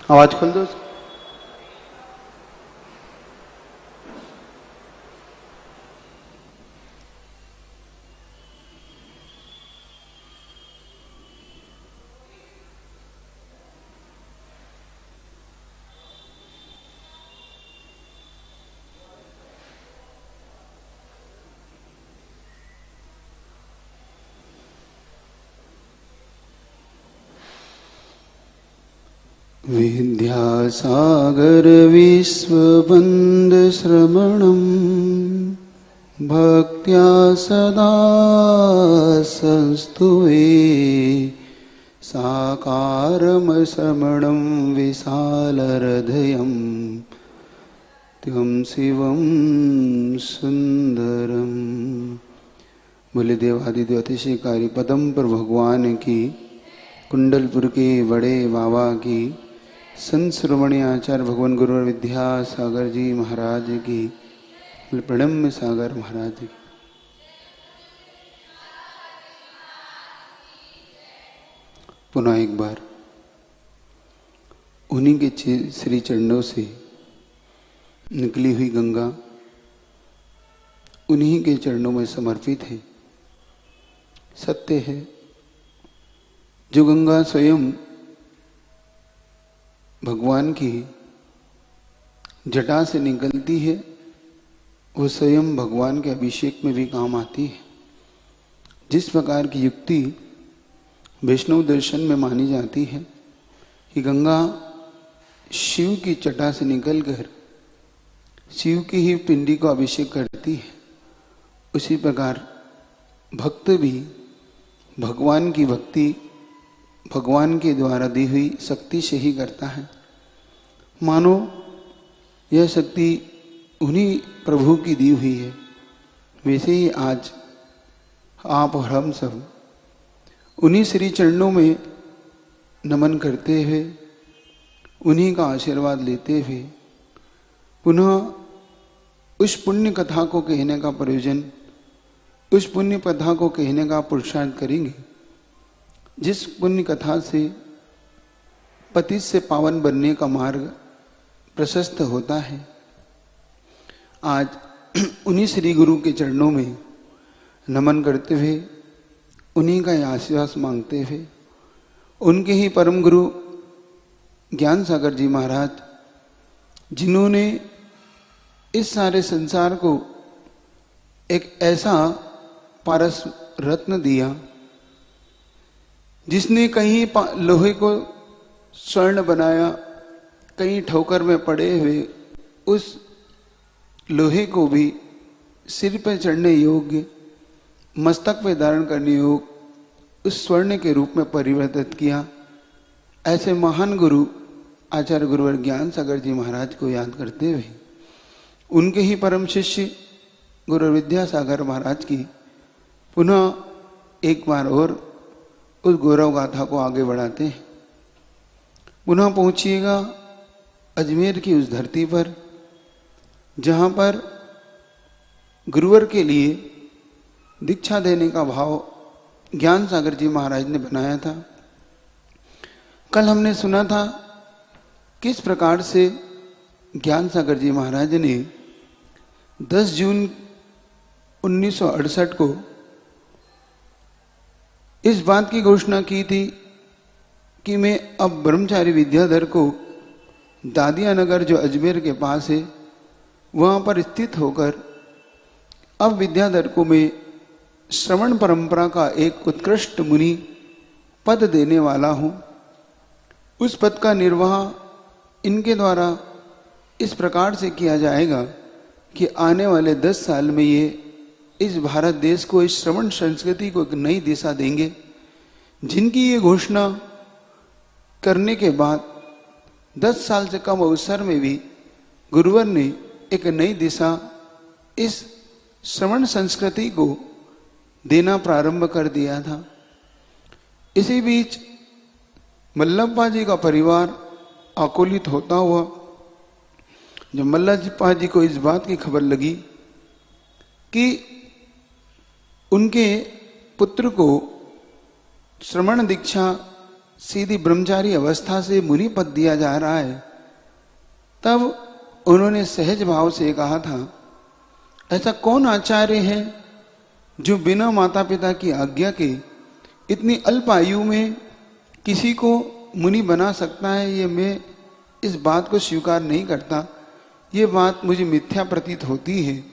आवाज खोल दो। विद्यासागर विश्ववन्द श्रवणं भक्त्या सदा संस्तुते साकारं श्रवणं विशालहृदयं त्यं शिवं सुंदरम। बोले देवादिदेव अतिशयकारी पदम पर भगवान की, कुंडलपुर के बड़े बाबा की, संत श्रोमणी आचार्य भगवान गुरु विद्यासागर जी महाराज की, प्रणम्य सागर महाराज की। पुनः एक बार उन्हीं के श्री चरणों से निकली हुई गंगा उन्हीं के चरणों में समर्पित है। सत्य है, जो गंगा स्वयं भगवान की जटा से निकलती है, वो स्वयं भगवान के अभिषेक में भी काम आती है। जिस प्रकार की युक्ति वैष्णव दर्शन में मानी जाती है कि गंगा शिव की जटा से निकलकर शिव की ही पिंडी को अभिषेक करती है, उसी प्रकार भक्त भी भगवान की भक्ति भगवान के द्वारा दी हुई शक्ति से ही करता है। मानो यह शक्ति उन्हीं प्रभु की दी हुई है। वैसे ही आज आप और हम सब उन्हीं श्री चरणों में नमन करते हुए, उन्हीं का आशीर्वाद लेते हुए पुनः उस पुण्य कथा को कहने का प्रयोजन, उस पुण्य कथा को कहने का पुरुषार्थ करेंगे जिस पुण्य कथा से पतित से पावन बनने का मार्ग प्रशस्त होता है। आज उन्हीं श्री गुरु के चरणों में नमन करते हुए, उन्हीं का आशीर्वाद मांगते हुए, उनके ही परम गुरु ज्ञान सागर जी महाराज, जिन्होंने इस सारे संसार को एक ऐसा पारस रत्न दिया जिसने कहीं लोहे को स्वर्ण बनाया, कहीं ठोकर में पड़े हुए उस लोहे को भी सिर पर चढ़ने योग्य, मस्तक पे धारण करने योग्य उस स्वर्ण के रूप में परिवर्तित किया। ऐसे महान गुरु आचार्य गुरुवर ज्ञान सागर जी महाराज को याद करते हुए, उनके ही परम शिष्य गुरु विद्यासागर महाराज की पुनः एक बार और उस गौरव गाथा को आगे बढ़ाते हैं। पुनः पहुंचिएगा अजमेर की उस धरती पर जहां पर गुरुवर के लिए दीक्षा देने का भाव ज्ञान सागर जी महाराज ने बनाया था। कल हमने सुना था किस प्रकार से ज्ञान सागर जी महाराज ने 10 जून 1968 को इस बात की घोषणा की थी कि मैं अब ब्रह्मचारी विद्याधर को दादिया नगर जो अजमेर के पास है वहां पर स्थित होकर अब विद्याधर को मैं श्रवण परंपरा का एक उत्कृष्ट मुनि पद देने वाला हूं। उस पद का निर्वाह इनके द्वारा इस प्रकार से किया जाएगा कि आने वाले 10 साल में ये इस भारत देश को, इस श्रवण संस्कृति को एक नई दिशा देंगे। जिनकी ये घोषणा करने के बाद 10 साल से कम अवसर में भी गुरुवर ने एक नई दिशा इस श्रवण संस्कृति को देना प्रारंभ कर दिया था। इसी बीच मल्लप्पा जी का परिवार आकुलित होता हुआ, जब मल्लप्पा जी को इस बात की खबर लगी कि उनके पुत्र को श्रवण दीक्षा सीधी ब्रह्मचारी अवस्था से मुनि पद दिया जा रहा है, तब उन्होंने सहज भाव से कहा था, ऐसा कौन आचार्य है जो बिना माता पिता की आज्ञा के इतनी अल्प आयु में किसी को मुनि बना सकता है? ये मैं इस बात को स्वीकार नहीं करता, ये बात मुझे मिथ्या प्रतीत होती है।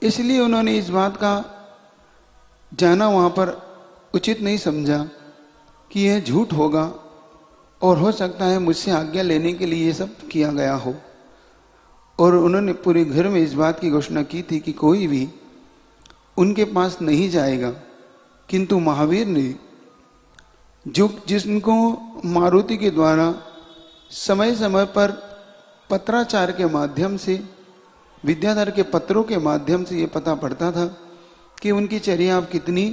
इसलिए उन्होंने इस बात का जाना वहां पर उचित नहीं समझा कि यह झूठ होगा और हो सकता है मुझसे आज्ञा लेने के लिए ये सब किया गया हो। और उन्होंने पूरे घर में इस बात की घोषणा की थी कि कोई भी उनके पास नहीं जाएगा। किंतु महावीर ने जो जिनको मारुति के द्वारा समय समय पर पत्राचार के माध्यम से, विद्याधर के पत्रों के माध्यम से ये पता पड़ता था कि उनकी चर्या अब कितनी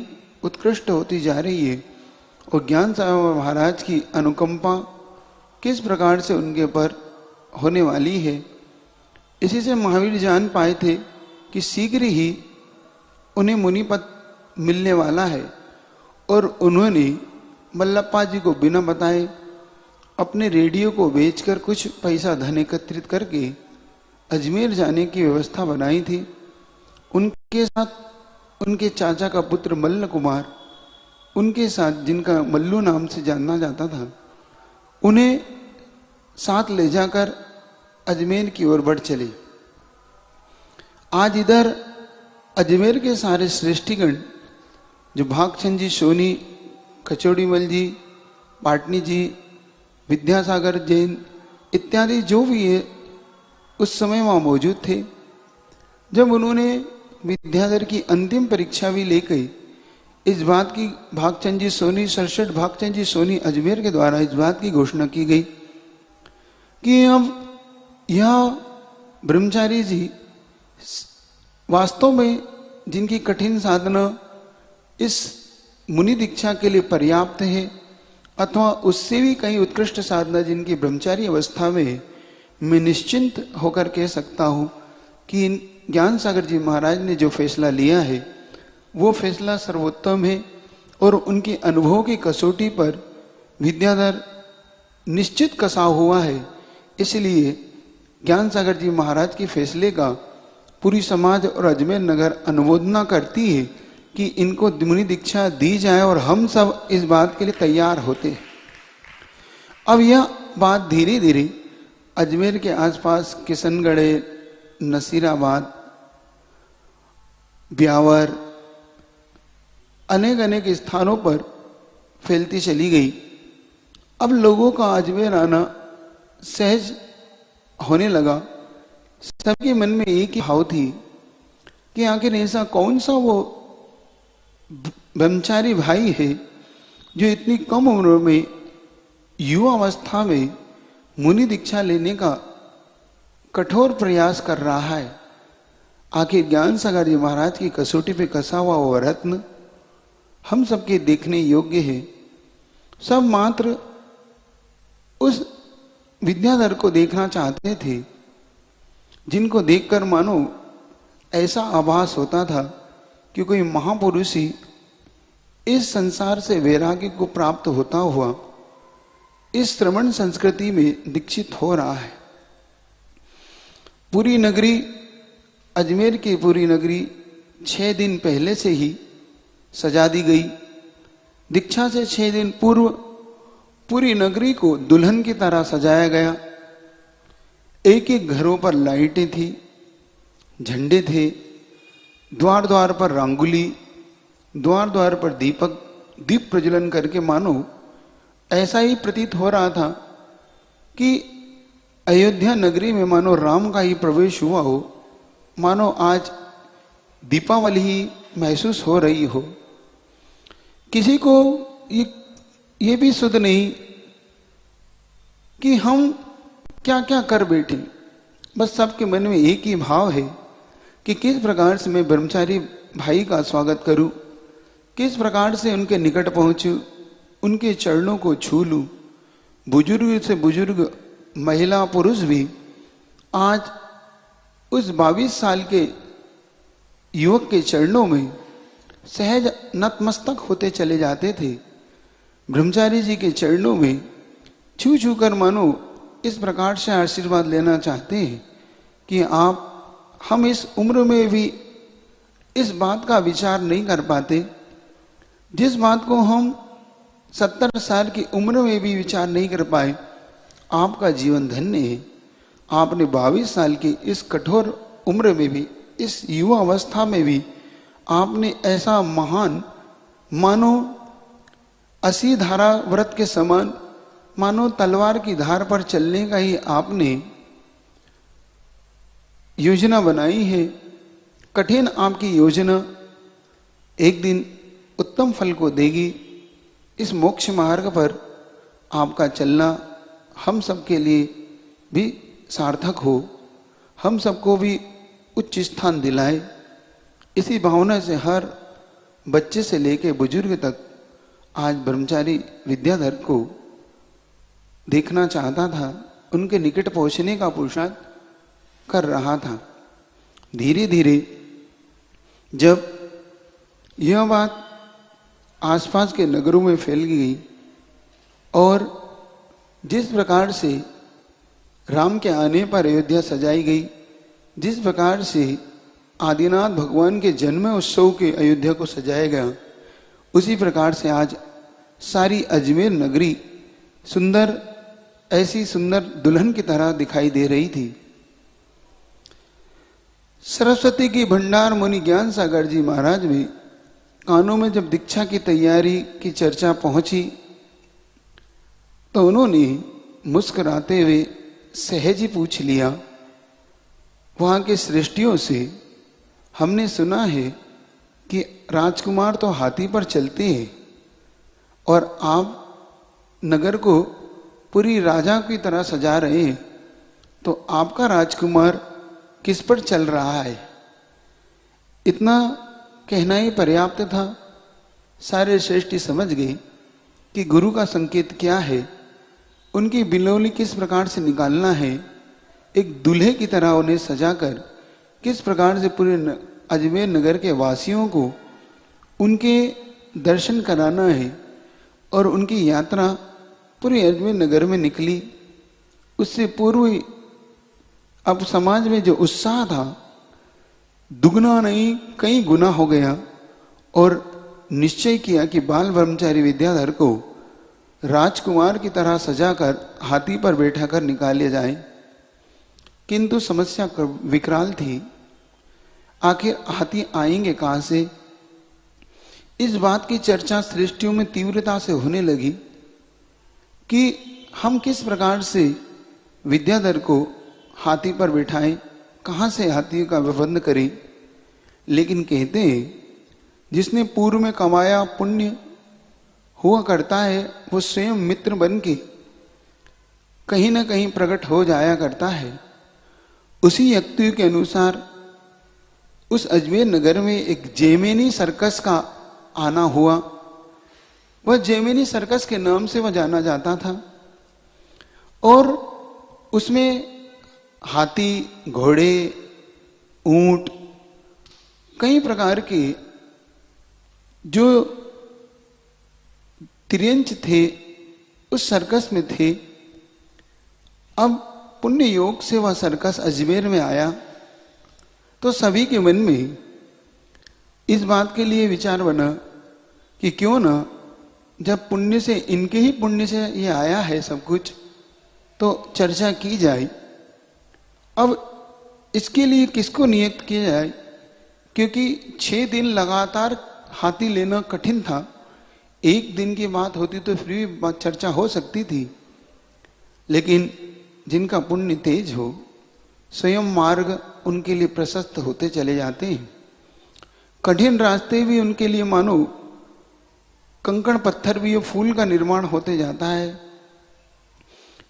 उत्कृष्ट होती जा रही है और ज्ञान सागर महाराज की अनुकंपा किस प्रकार से उनके पर होने वाली है। इसी से महावीर जान पाए थे कि शीघ्र ही उन्हें मुनि पद मिलने वाला है। और उन्होंने मल्लप्पा जी को बिना बताए अपने रेडियो को बेचकर कुछ पैसा धन एकत्रित करके अजमेर जाने की व्यवस्था बनाई थी। उनके साथ उनके चाचा का पुत्र मल्ल कुमार, उनके साथ जिनका मल्लू नाम से जाना जाता था, उन्हें साथ ले जाकर अजमेर की ओर बढ़ चले। आज इधर अजमेर के सारे श्रेष्ठीगण जो भागचंद जी, सोनी, कचौड़ीमल जी, पाटनी जी, विद्यासागर जैन इत्यादि जो भी है उस समय वहां मौजूद थे। जब उन्होंने विद्याधर की अंतिम परीक्षा भी लेकर इस बात की, भागचंद जी सोनी, 67 भागचंद जी सोनी अजमेर के द्वारा इस बात की घोषणा की गई कि अब यह ब्रह्मचारी जी वास्तव में जिनकी कठिन साधना इस मुनि दीक्षा के लिए पर्याप्त है अथवा उससे भी कहीं उत्कृष्ट साधना जिनकी ब्रह्मचारी अवस्था में मैं निश्चिंत होकर कह सकता हूं कि ज्ञान सागर जी महाराज ने जो फैसला लिया है वो फैसला सर्वोत्तम है और उनके अनुभव की कसौटी पर विद्याधर निश्चित कसा हुआ है। इसलिए ज्ञान सागर जी महाराज के फैसले का पूरी समाज और अजमेर नगर अनुमोदना करती है कि इनको मुनि दीक्षा दी जाए और हम सब इस बात के लिए तैयार होते हैं। अब यह बात धीरे धीरे अजमेर के आसपास किशनगढ़, नसीराबाद, ब्यावर अनेक अनेक स्थानों पर फैलती चली गई। अब लोगों का अजमेर आना सहज होने लगा। सबके मन में एक ही भाव थी कि आखिर ऐसा कौन सा वो ब्रह्मचारी भाई है जो इतनी कम उम्र में, युवा अवस्था में मुनि दीक्षा लेने का कठोर प्रयास कर रहा है। आखिर ज्ञान सागर जी महाराज की कसौटी पे कसा हुआ वो रत्न हम सबके देखने योग्य है। सब मात्र उस विद्याधर को देखना चाहते थे जिनको देखकर मानो ऐसा आभास होता था कि कोई महापुरुष ही इस संसार से वैराग्य को प्राप्त होता हुआ इस श्रवण संस्कृति में दीक्षित हो रहा है। पूरी नगरी, अजमेर की पूरी नगरी 6 दिन पहले से ही सजा दी गई। दीक्षा से 6 दिन पूर्व पूरी नगरी को दुल्हन की तरह सजाया गया। एक एक घरों पर लाइटें थी, झंडे थे, द्वार द्वार पर रंगोली, द्वार द्वार पर दीप प्रज्वलन करके मानो ऐसा ही प्रतीत हो रहा था कि अयोध्या नगरी में मानो राम का ही प्रवेश हुआ हो, मानो आज दीपावली ही महसूस हो रही हो। किसी को ये भी सुध नहीं कि हम क्या क्या कर बैठे। बस सबके मन में एक ही भाव है कि किस प्रकार से मैं ब्रह्मचारी भाई का स्वागत करूं, किस प्रकार से उनके निकट पहुंचूं, उनके चरणों को छू लूं। बुजुर्ग से बुजुर्ग महिला पुरुष भी आज उस 22 साल के युवक के चरणों में सहज नतमस्तक होते चले जाते थे। ब्रह्मचारी जी के चरणों में छू छू कर मानो इस प्रकार से आशीर्वाद लेना चाहते हैं कि हम इस उम्र में भी इस बात का विचार नहीं कर पाते, जिस बात को हम 70 साल की उम्र में भी विचार नहीं कर पाए। आपका जीवन धन्य है। आपने 22 साल की इस कठोर उम्र में भी, इस युवा अवस्था में भी आपने ऐसा महान, मानो 80 धारा व्रत के समान, मानो तलवार की धार पर चलने का ही आपने योजना बनाई है। कठिन आपकी योजना एक दिन उत्तम फल को देगी। इस मोक्ष मार्ग पर आपका चलना हम सबके लिए भी सार्थक हो, हम सबको भी उच्च स्थान दिलाए। इसी भावना से हर बच्चे से लेकर बुजुर्ग तक आज ब्रह्मचारी विद्याधर को देखना चाहता था, उनके निकट पहुंचने का पुरुषार्थ कर रहा था। धीरे धीरे जब यह बात आसपास के नगरों में फैल गई और जिस प्रकार से राम के आने पर अयोध्या सजाई गई, जिस प्रकार से आदिनाथ भगवान के जन्म उत्सव के अयोध्या को सजाया गया, उसी प्रकार से आज सारी अजमेर नगरी सुंदर, ऐसी सुंदर दुल्हन की तरह दिखाई दे रही थी। सरस्वती की भंडार मुनि ज्ञान सागर जी महाराज में कानों में जब दीक्षा की तैयारी की चर्चा पहुंची तो उन्होंने मुस्कुराते हुए सहज ही पूछ लिया, वहां के श्रेष्ठियों से हमने सुना है कि राजकुमार तो हाथी पर चलते हैं और आप नगर को पूरी राजा की तरह सजा रहे हैं, तो आपका राजकुमार किस पर चल रहा है? इतना कहना ही पर्याप्त था। सारे श्रेष्ठी समझ गए कि गुरु का संकेत क्या है, उनकी बिलोली किस प्रकार से निकालना है, एक दूल्हे की तरह उन्हें सजाकर किस प्रकार से पूरे अजमेर नगर के वासियों को उनके दर्शन कराना है। और उनकी यात्रा पूरे अजमेर नगर में निकली। उससे पूर्व अब समाज में जो उत्साह था दुगना नहीं कई गुना हो गया और निश्चय किया कि बाल ब्रह्मचारी विद्याधर को राजकुमार की तरह सजाकर हाथी पर बैठाकर निकाले जाए। किंतु समस्या विकराल थी। आखिर हाथी आएंगे कहां से? इस बात की चर्चा सृष्टियों में तीव्रता से होने लगी कि हम किस प्रकार से विद्याधर को हाथी पर बिठाएं, कहां से हाथी का प्रबंध करें। लेकिन कहते हैं जिसने पूर्व में कमाया पुण्य हुआ करता है वो स्वयं मित्र बन के कहीं ना कहीं प्रकट हो जाया करता है। उसी युक्ति के अनुसार उस अजमेर नगर में एक जेमेनी सर्कस का आना हुआ। वह जेमेनी सर्कस के नाम से वह जाना जाता था और उसमें हाथी, घोड़े, ऊंट, कई प्रकार के जो तिर्यंच थे उस सर्कस में थे। अब पुण्य योग से वह सर्कस अजमेर में आया तो सभी के मन में इस बात के लिए विचार बना कि क्यों ना जब पुण्य से, इनके ही पुण्य से ये आया है सब कुछ, तो चर्चा की जाए। अब इसके लिए किसको नियुक्त किया जाए, क्योंकि 6 दिन लगातार हाथी लेना कठिन था। एक दिन की बात होती तो फिर भी चर्चा हो सकती थी, लेकिन जिनका पुण्य तेज हो स्वयं मार्ग उनके लिए प्रशस्त होते चले जाते हैं। कठिन रास्ते भी उनके लिए मानो कंकड़ पत्थर भी, ये फूल का निर्माण होते जाता है।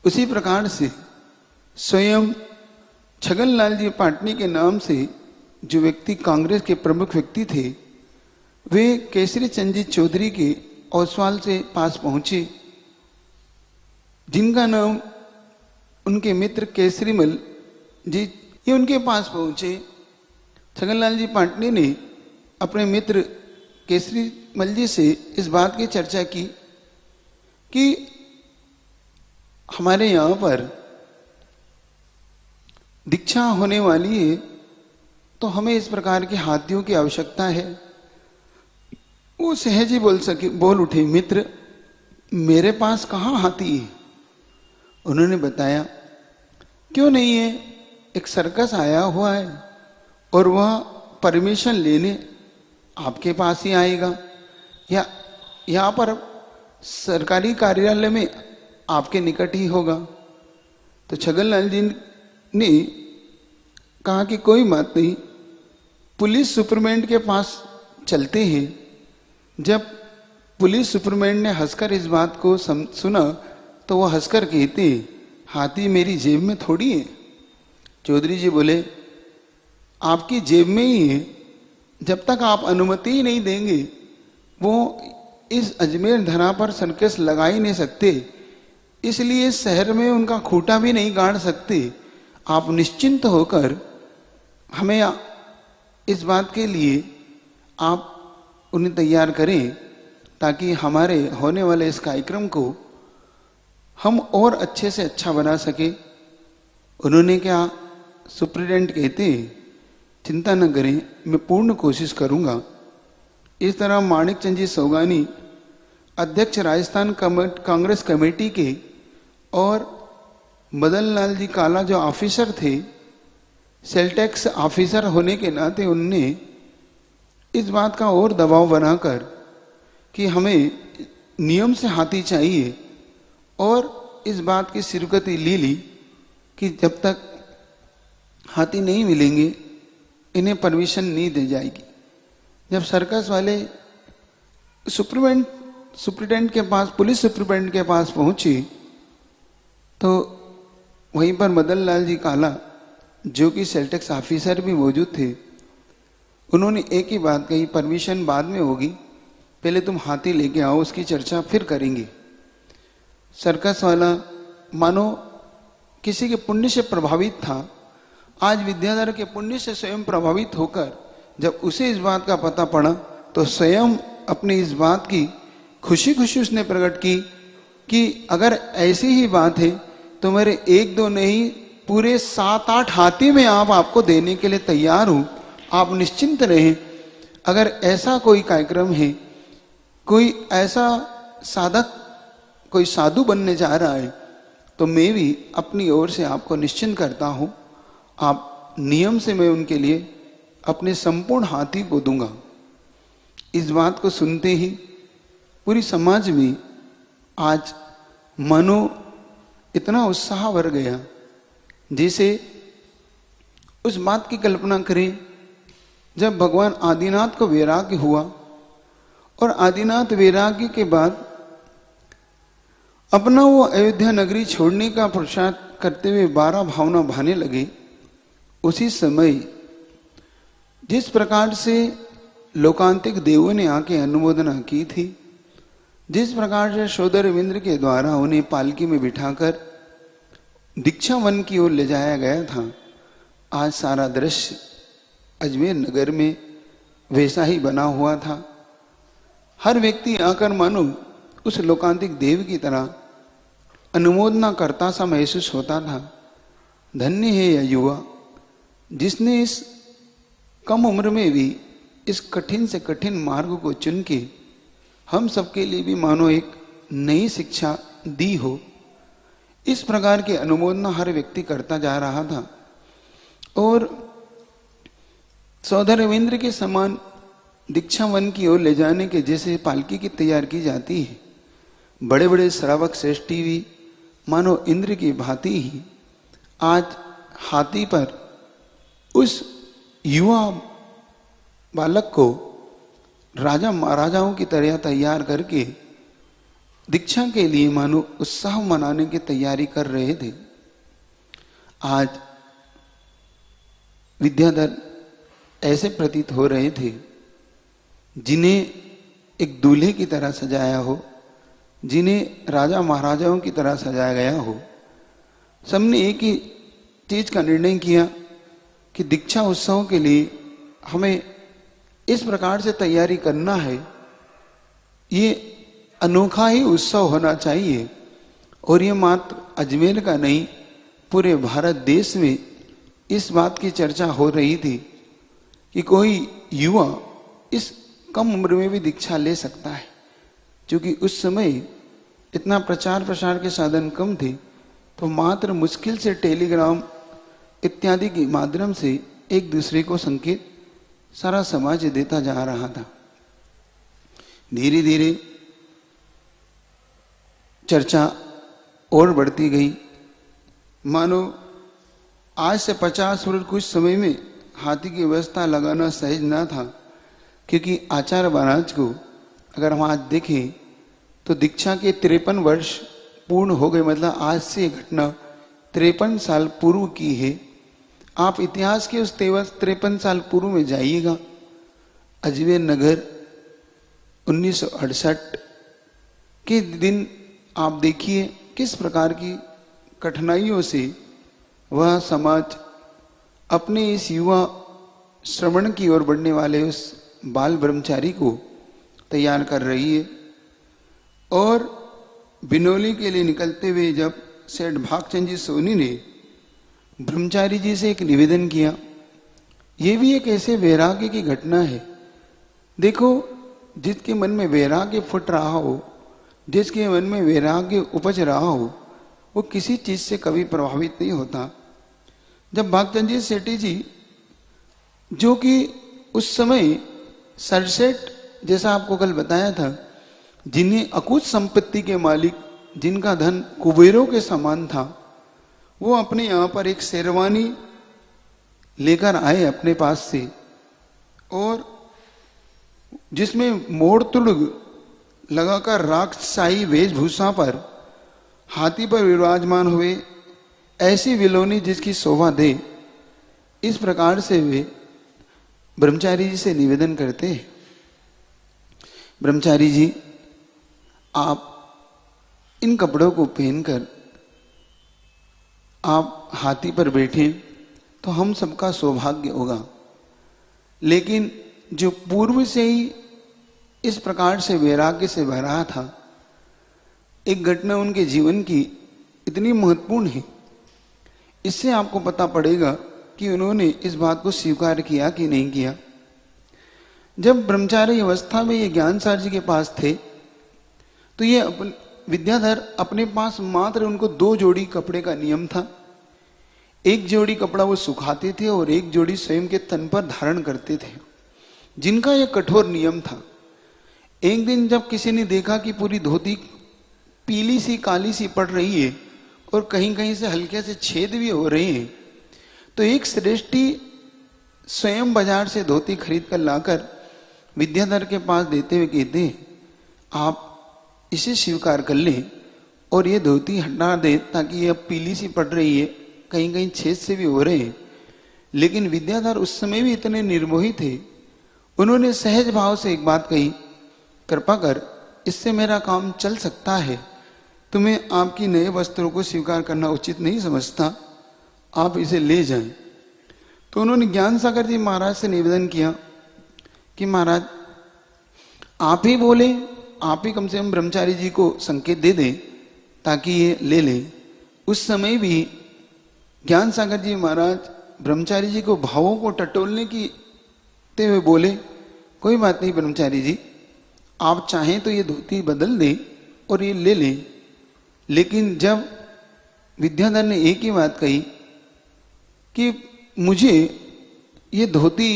उसी प्रकार से स्वयं छगनलाल जी पाटनी के नाम से जो व्यक्ति कांग्रेस के प्रमुख व्यक्ति थे, वे केसरी चंद जी चौधरी के ओसवाल से पास पहुंचे, जिनका नाम उनके मित्र केसरीमल जी, ये उनके पास पहुंचे। छगनलाल जी पाटनी ने अपने मित्र केसरीमल जी से इस बात की चर्चा की कि हमारे यहां पर दीक्षा होने वाली है तो हमें इस प्रकार के हाथियों की आवश्यकता है। वो सहज ही बोल उठे, मित्र मेरे पास कहां हाथी है। उन्होंने बताया, क्यों नहीं है, एक सर्कस आया हुआ है और वह परमिशन लेने आपके पास ही आएगा, या यहां पर सरकारी कार्यालय में आपके निकट ही होगा। तो छगनलाल जी ने कहा कि कोई बात नहीं, पुलिस सुपरमेंट के पास चलते हैं। जब पुलिस सुपरमेंट ने हंसकर इस बात को सुना तो वह हंसकर कहते, हाथी मेरी जेब में थोड़ी है। चौधरी जी बोले, आपकी जेब में ही है, जब तक आप अनुमति ही नहीं देंगे वो इस अजमेर धरा पर सर्कस लगा ही नहीं सकते, इसलिए शहर में उनका खूंटा भी नहीं गाड़ सकते। आप निश्चिंत होकर हमें इस बात के लिए आप उन्हें तैयार करें ताकि हमारे होने वाले इस कार्यक्रम को हम और अच्छे से अच्छा बना सके। उन्होंने क्या, सुप्रिटेंडेंट कहते, चिंता न करें, मैं पूर्ण कोशिश करूंगा। इस तरह माणिक चंद जी सौगानी अध्यक्ष राजस्थान कांग्रेस कमेटी के और मदन लाल जी काला जो ऑफिसर थे, सेल टैक्स ऑफिसर होने के नाते उनने इस बात का और दबाव बनाकर कि हमें नियम से हाथी चाहिए और इस बात की स्वीकृति ले ली कि जब तक हाथी नहीं मिलेंगे इन्हें परमिशन नहीं दी जाएगी। जब सर्कस वाले सुप्रिटेंडेंट के पास, पुलिस सुप्रिटेंडेंट के पास पहुंचे तो वहीं पर मदन लाल जी काला जो कि सेल टैक्स ऑफिसर भी मौजूद थे, उन्होंने एक ही बात कही, परमिशन बाद में होगी, पहले तुम हाथी लेके आओ, उसकी चर्चा फिर करेंगे। सर्कस वाला मानो किसी के पुण्य से प्रभावित था। आज विद्याधर के पुण्य से स्वयं प्रभावित होकर जब उसे इस बात का पता पड़ा तो स्वयं अपनी इस बात की खुशी खुशी उसने प्रकट की कि अगर ऐसी ही बात है तो मेरे एक दो नहीं, पूरे 7-8 हाथी में आपको देने के लिए तैयार हूं, आप निश्चिंत रहें। अगर ऐसा कोई कार्यक्रम है, कोई ऐसा साधक, कोई साधु बनने जा रहा है तो मैं भी अपनी ओर से आपको निश्चिंत करता हूं, आप नियम से मैं उनके लिए अपने संपूर्ण हाथी को दूंगा। इस बात को सुनते ही पूरी समाज में आज मानो इतना उत्साह भर गया, जैसे उस बात की कल्पना करें जब भगवान आदिनाथ को वैराग्य हुआ और आदिनाथ वैराग्य के बाद अपना वो अयोध्या नगरी छोड़ने का प्रसाद करते हुए 12 भावना भाने लगे। उसी समय जिस प्रकार से लोकांतिक देवों ने आके अनुमोदना की थी, जिस प्रकार से सौदर रविंद्र के द्वारा उन्हें पालकी में बिठाकर दीक्षा वन की ओर ले जाया गया था, आज सारा दृश्य अजमेर नगर में वैसा ही बना हुआ था। हर व्यक्ति आकर मानो उस लोकांतिक देव की तरह अनुमोदना करता सा महसूस होता था। धन्य है यह युवा जिसने इस कम उम्र में भी इस कठिन से कठिन मार्ग को चुन के हम सबके लिए भी मानो एक नई शिक्षा दी हो। इस प्रकार की अनुमोदना हर व्यक्ति करता जा रहा था और सौदर रविंद्र के समान दीक्षा वन की ओर ले जाने के जैसे पालकी की तैयार की जाती है, बड़े बड़े श्रावक श्रेष्ठी भी मानो इंद्र की भांति ही आज हाथी पर उस युवा बालक को राजा महाराजाओं की तरह तैयार करके दीक्षा के लिए मानो उत्साह मनाने की तैयारी कर रहे थे। आज विद्याधर ऐसे प्रतीत हो रहे थे जिन्हें एक दूल्हे की तरह सजाया हो, जिन्हें राजा महाराजाओं की तरह सजाया गया हो। सबने एक ही चीज का निर्णय किया कि दीक्षा उत्सव के लिए हमें इस प्रकार से तैयारी करना है, ये अनोखा ही उत्सव होना चाहिए। और ये मात्र अजमेर का नहीं, पूरे भारत देश में इस बात की चर्चा हो रही थी कि कोई युवा इस कम उम्र में भी दीक्षा ले सकता है। क्योंकि उस समय इतना प्रचार प्रसार के साधन कम थे, तो मात्र मुश्किल से टेलीग्राम इत्यादि के माध्यम से एक दूसरे को संकेत सारा समाज देता जा रहा था। धीरे धीरे चर्चा और बढ़ती गई। मानो आज से 50 वर्ष कुछ समय में हाथी की व्यवस्था लगाना सहज ना था, क्योंकि आचार्य महाराज को अगर हम आज देखें तो दीक्षा के 53 वर्ष पूर्ण हो गए। मतलब आज से घटना 53 साल पूर्व की है। आप इतिहास के उस 53 साल पूर्व में जाइएगा। अजमेर नगर 1968 के दिन आप देखिए किस प्रकार की कठिनाइयों से वह समाज अपने इस युवा श्रवण की ओर बढ़ने वाले उस बाल ब्रह्मचारी को तैयार कर रही है। और बिनौली के लिए निकलते हुए जब सेठ भागचंद जी सोनी ने ब्रह्मचारी जी से एक निवेदन किया, ये भी एक ऐसे वैराग्य की घटना है। देखो, जिसके मन में वैराग्य फुट रहा हो, जिसके मन में वैराग्य उपज रहा हो, वो किसी चीज से कभी प्रभावित नहीं होता। जब भागचंद जी सेठी जी, जो कि उस समय सरसेट जैसा आपको कल बताया था, जिन्हें अकुत संपत्ति के मालिक, जिनका धन कुबेरों के समान था, वो अपने यहां पर एक शेरवानी लेकर आए अपने पास से, और जिसमें मोड़ तुड़ग लगाकर राक्षसाई वेशभूषा पर हाथी पर विराजमान हुए, ऐसी विलोनी जिसकी शोभा दे। इस प्रकार से वे ब्रह्मचारी जी से निवेदन करते हैं, ब्रह्मचारी जी, आप इन कपड़ों को पहनकर आप हाथी पर बैठे तो हम सबका सौभाग्य होगा। लेकिन जो पूर्व से ही इस प्रकार से वैराग्य से भरा था, एक घटना उनके जीवन की इतनी महत्वपूर्ण है, इससे आपको पता पड़ेगा कि उन्होंने इस बात को स्वीकार किया कि नहीं किया। जब ब्रह्मचारी अवस्था में ये ज्ञानसार जी के पास थे, तो ये विद्याधर अपने पास मात्र उनको 2 जोड़ी कपड़े का नियम था। एक जोड़ी कपड़ा वो सुखाते थे और एक जोड़ी स्वयं के तन पर धारण करते थे, जिनका यह कठोर नियम था। एक दिन जब किसी ने देखा कि पूरी धोती पीली सी काली सी पड़ रही है और कहीं कहीं से हल्के से छेद भी हो रहे हैं, तो एक श्रेष्ठी स्वयं बाजार से धोती खरीद कर लाकर विद्याधर के पास देते हुए कहते, आप इसे स्वीकार कर लें और ये धोती हटा दे, ताकि ये पीली सी पड़ रही है, कहीं कहीं छेद से भी हो रहे हैं। लेकिन विद्याधर उस समय भी इतने निर्मोही थे, उन्होंने सहज भाव से एक बात कही, कृपा कर, इससे मेरा काम चल सकता है, तुम्हें आपकी नए वस्त्रों को स्वीकार करना उचित नहीं समझता, आप इसे ले जाएं। तो उन्होंने ज्ञान सागर जी महाराज से निवेदन किया कि महाराज, आप ही बोले, आप ही कम से कम ब्रह्मचारी जी को संकेत दे दें ताकि ये ले लें। उस समय भी ज्ञान सागर जी महाराज ब्रह्मचारी जी को भावों को टटोलने की ते हुए बोले, कोई बात नहीं ब्रह्मचारी जी, आप चाहें तो ये धोती बदल दें और ये ले लें। लेकिन जब विद्याधर ने एक ही बात कही कि मुझे ये धोती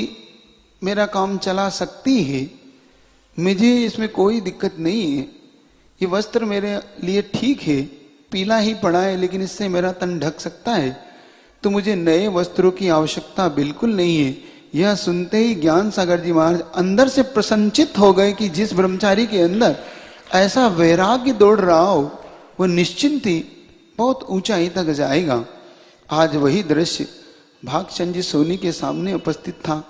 मेरा काम चला सकती है, मुझे इसमें कोई दिक्कत नहीं है, ये वस्त्र मेरे लिए ठीक है, पीला ही पड़ा है लेकिन इससे मेरा तन ढक सकता है, तो मुझे नए वस्त्रों की आवश्यकता बिल्कुल नहीं है। यह सुनते ही ज्ञान सागर जी महाराज अंदर से प्रसन्नचित हो गए कि जिस ब्रह्मचारी के अंदर ऐसा वैराग्य दौड़ रहा हो, वह निश्चिंत ही बहुत ऊंचाई तक जाएगा। आज वही दृश्य भागचंद जी सोनी के सामने उपस्थित था।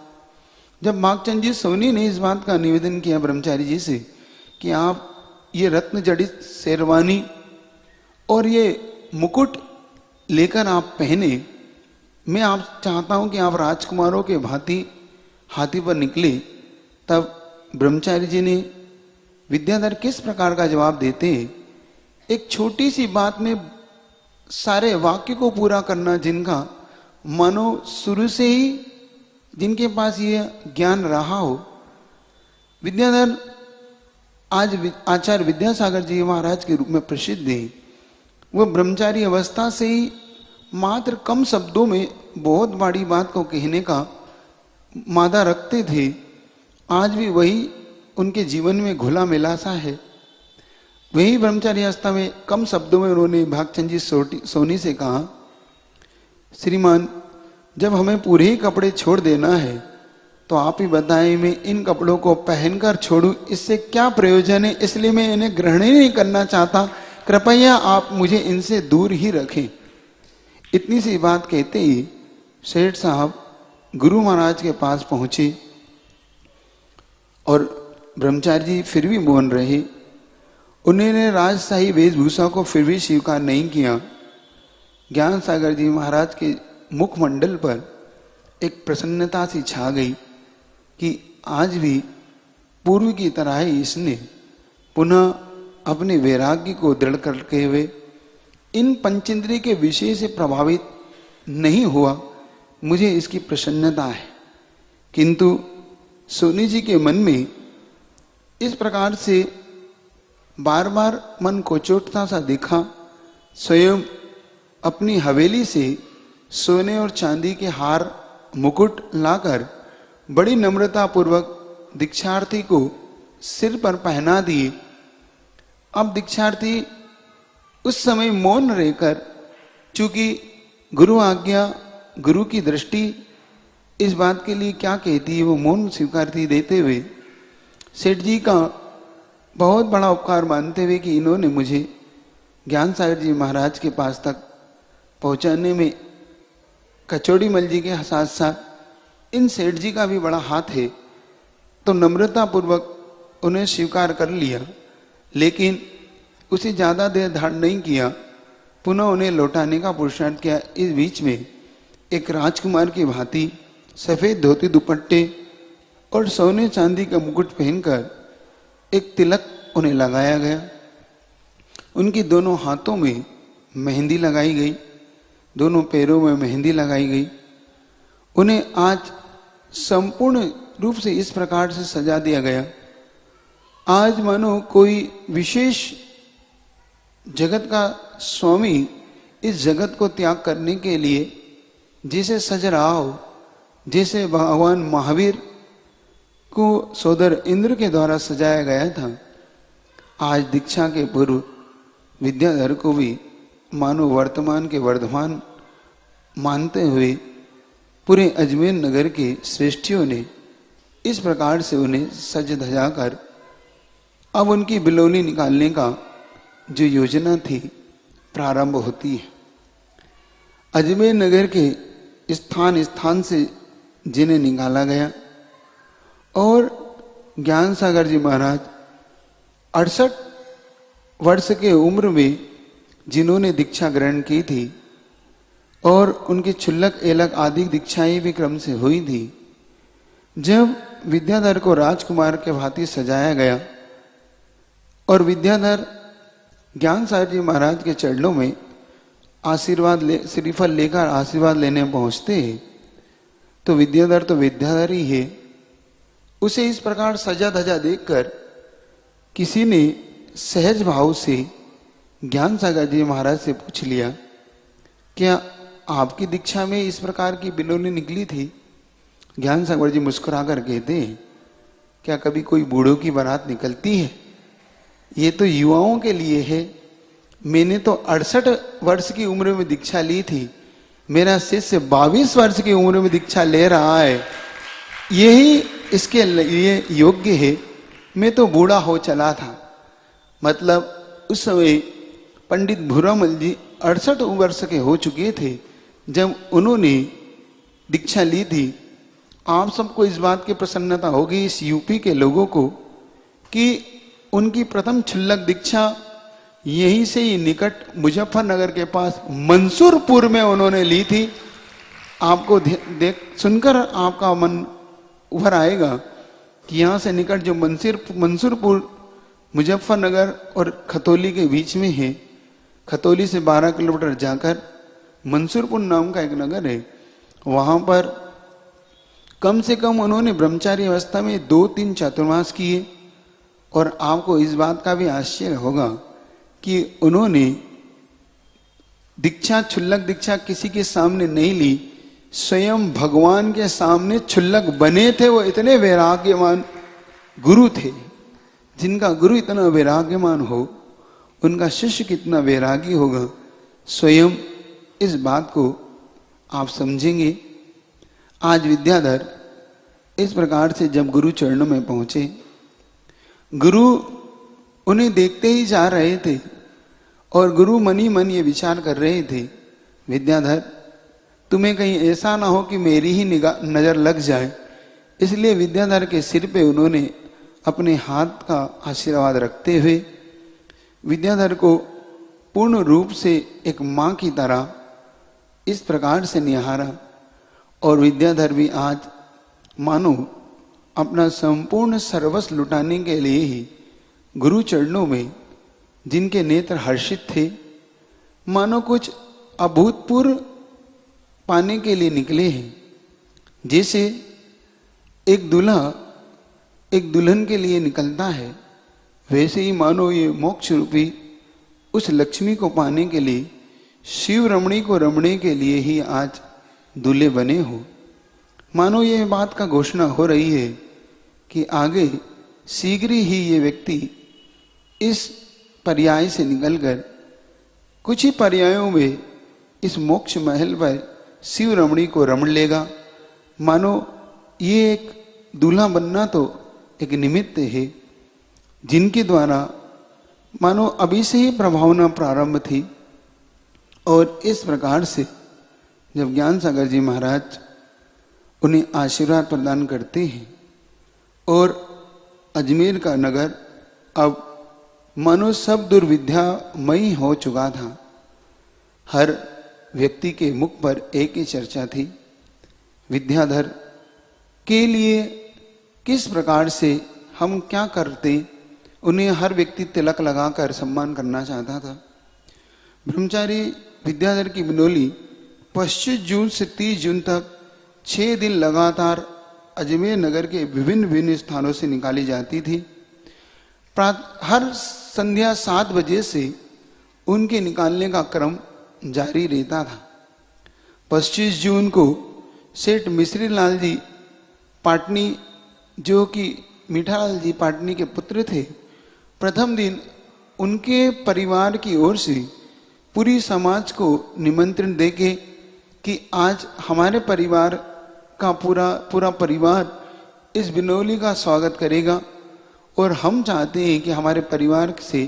जब भागचंद जी सोनी ने इस बात का निवेदन किया ब्रह्मचारी जी से कि आप ये रत्न जड़ित शेरवानी और ये मुकुट लेकर आप पहने, मैं चाहता हूं कि आप राजकुमारों के भांति हाथी पर निकले, तब ब्रह्मचारी जी ने विद्याधर किस प्रकार का जवाब देते हैं। एक छोटी सी बात में सारे वाक्य को पूरा करना, जिनका मानो शुरू से ही जिनके पास ये ज्ञान रहा हो। विद्याधर आज आचार्य विद्यासागर जी महाराज के रूप में प्रसिद्ध है। वह ब्रह्मचारी अवस्था से ही मात्र कम शब्दों में बहुत बड़ी बात को कहने का मादा रखते थे। आज भी वही उनके जीवन में घुला मिला सा है। वही ब्रह्मचारी अवस्था में कम शब्दों में उन्होंने भागचंद जी सोनी से कहा, श्रीमान जब हमें पूरे ही कपड़े छोड़ देना है तो आप ही बताएं, मैं इन कपड़ों को पहनकर छोड़ूं, इससे क्या प्रयोजन है, इसलिए मैं इन्हें ग्रहण ही नहीं करना चाहता, कृपया आप मुझे इनसे दूर ही रखें। इतनी सी बात कहते ही सेठ साहब गुरु महाराज के पास पहुंचे और ब्रह्मचारी जी फिर भी मौन रहे। उन्होंने राजशाही वेशभूषा को फिर भी स्वीकार नहीं किया। ज्ञान सागर जी महाराज के मुखमंडल पर एक प्रसन्नता सी छा गई कि आज भी पूर्व की तरह ही इसने पुनः अपने वैराग्य को दृढ़ करके हुए इन पंचेंद्रिय के विषय से प्रभावित नहीं हुआ। मुझे इसकी प्रसन्नता है। किंतु सोनी जी के मन में इस प्रकार से बार बार मन को चोटता सा दिखा। स्वयं अपनी हवेली से सोने और चांदी के हार मुकुट लाकर बड़ी नम्रता पूर्वक दीक्षार्थी को सिर पर पहना दिए। अब दीक्षार्थी उस समय मौन रहकर, चूंकि गुरु आज्ञा, गुरु की दृष्टि इस बात के लिए क्या कहती है, वो मौन स्वीकारती देते हुए सेठ जी का बहुत बड़ा उपकार मानते हुए कि इन्होंने मुझे ज्ञान सागर जी महाराज के पास तक पहुंचाने में कचौड़ी मल जी के साथ साथ इन सेठ जी का भी बड़ा हाथ है, तो नम्रता पूर्वक उन्हें स्वीकार कर लिया। लेकिन उसे ज्यादा देर धारण नहीं किया, पुनः उन्हें लौटाने का पुरुषार्थ किया। इस बीच में एक राजकुमार की भांति सफेद धोती दुपट्टे और सोने चांदी का मुकुट पहनकर एक तिलक उन्हें लगाया गया। उनकी दोनों हाथों में मेहंदी लगाई गई, दोनों पैरों में मेहंदी लगाई गई। उन्हें आज संपूर्ण रूप से इस प्रकार से सजा दिया गया, आज मानो कोई विशेष जगत का स्वामी इस जगत को त्याग करने के लिए जैसे सज रहा हो, जैसे भगवान महावीर को सोदर इंद्र के द्वारा सजाया गया था। आज दीक्षा के पूर्व विद्याधर को भी मानो वर्तमान के वर्धमान मानते हुए पूरे अजमेर नगर के श्रेष्ठियों ने इस प्रकार से उन्हें सज धजा कर अब उनकी बिलोनी निकालने का जो योजना थी प्रारंभ होती है। अजमेर नगर के स्थान स्थान से जिन्हें निकाला गया और ज्ञान सागर जी महाराज 68 वर्ष के उम्र में जिन्होंने दीक्षा ग्रहण की थी और उनकी क्षुल्लक एलक आदि दीक्षाएं भी क्रम से हुई थी। जब विद्याधर को राजकुमार के भांति सजाया गया और विद्याधर ज्ञान सागर जी महाराज के चरणों में आशीर्वाद श्रीफल लेकर आशीर्वाद लेने पहुंचते हैं, तो विद्याधर ही है। उसे इस प्रकार सजा धजा देखकर किसी ने सहज भाव से ज्ञान सागर जी महाराज से पूछ लिया, क्या आपकी दीक्षा में इस प्रकार की बिलोनी निकली थी? ज्ञान सागर जी मुस्कुरा कर कहते हैं, क्या कभी कोई बूढ़ों की बारात निकलती है? ये तो युवाओं के लिए है। मैंने तो 68 वर्ष की उम्र में दीक्षा ली थी, मेरा शिष्य 22 वर्ष की उम्र में दीक्षा ले रहा है, यही इसके लिए योग्य है। मैं तो बूढ़ा हो चला था। मतलब उस समय पंडित भूरामल जी 68 वर्ष के हो चुके थे जब उन्होंने दीक्षा ली थी। आप सबको इस बात की प्रसन्नता होगी, इस यूपी के लोगों को, कि उनकी प्रथम क्षुल्लक दीक्षा यहीं से ही निकट मुजफ्फरनगर के पास मंसूरपुर में उन्होंने ली थी। आपको देख सुनकर आपका मन उभर आएगा कि यहाँ से निकट जो मंसूरपुर मुजफ्फरनगर और खतौली के बीच में है। खतौली से 12 किलोमीटर जाकर मंसूरपुर नाम का एक नगर है, वहां पर कम से कम उन्होंने ब्रह्मचारी अवस्था में 2-3 चातुर्मास किए। और आपको इस बात का भी आश्चर्य होगा कि उन्होंने दीक्षा, क्षुल्लक दीक्षा किसी के सामने नहीं ली, स्वयं भगवान के सामने क्षुल्लक बने थे। वो इतने वैराग्यवान गुरु थे। जिनका गुरु इतना वैराग्यमान हो, उनका शिष्य कितना वैरागी होगा, स्वयं इस बात को आप समझेंगे। आज विद्याधर इस प्रकार से जब गुरु चरणों में पहुंचे, गुरु उन्हें देखते ही जा रहे थे और गुरु मन ही मन ये विचार कर रहे थे, विद्याधर तुम्हें कहीं ऐसा ना हो कि मेरी ही निगाह नजर लग जाए। इसलिए विद्याधर के सिर पे उन्होंने अपने हाथ का आशीर्वाद रखते हुए विद्याधर को पूर्ण रूप से एक मां की तरह इस प्रकार से निहारा। और विद्याधर भी आज मानो अपना संपूर्ण सर्वस्व लुटाने के लिए ही गुरु चरणों में, जिनके नेत्र हर्षित थे, मानो कुछ अभूतपूर्व पाने के लिए निकले हैं। जैसे एक दूल्हा एक दुल्हन के लिए निकलता है, वैसे ही मानो ये मोक्ष रूपी उस लक्ष्मी को पाने के लिए, शिव रमणी को रमणे के लिए ही आज दूल्हे बने हो। मानो ये बात का घोषणा हो रही है कि आगे शीघ्र ही ये व्यक्ति इस पर्याय से निकलकर कुछ ही पर्यायों में इस मोक्ष महल पर शिव रमणी को रमण लेगा। मानो ये एक दूल्हा बनना तो एक निमित्त है, जिनके द्वारा मानो अभी से ही प्रभावना प्रारंभ थी। और इस प्रकार से जब ज्ञान सागर जी महाराज उन्हें आशीर्वाद प्रदान करते हैं और अजमेर का नगर अब मानो सब दुर्विद्यामयी हो चुका था। हर व्यक्ति के मुख पर एक ही चर्चा थी, विद्याधर के लिए किस प्रकार से हम क्या करते। उन्हें हर व्यक्ति तिलक लगाकर सम्मान करना चाहता था। ब्रह्मचारी विद्याधर की बिनोली 25 जून से 30 जून तक 6 दिन लगातार अजमेर नगर के विभिन्न विभिन्न स्थानों से निकाली जाती थी। हर संध्या 7 बजे से उनके निकालने का क्रम जारी रहता था। 25 जून को सेठ मिश्री लाल जी पाटनी, जो कि मीठालाल जी पाटनी के पुत्र थे, प्रथम दिन उनके परिवार की ओर से पूरी समाज को निमंत्रण देके कि आज हमारे परिवार का पूरा परिवार इस बिनौली का स्वागत करेगा और हम चाहते हैं कि हमारे परिवार से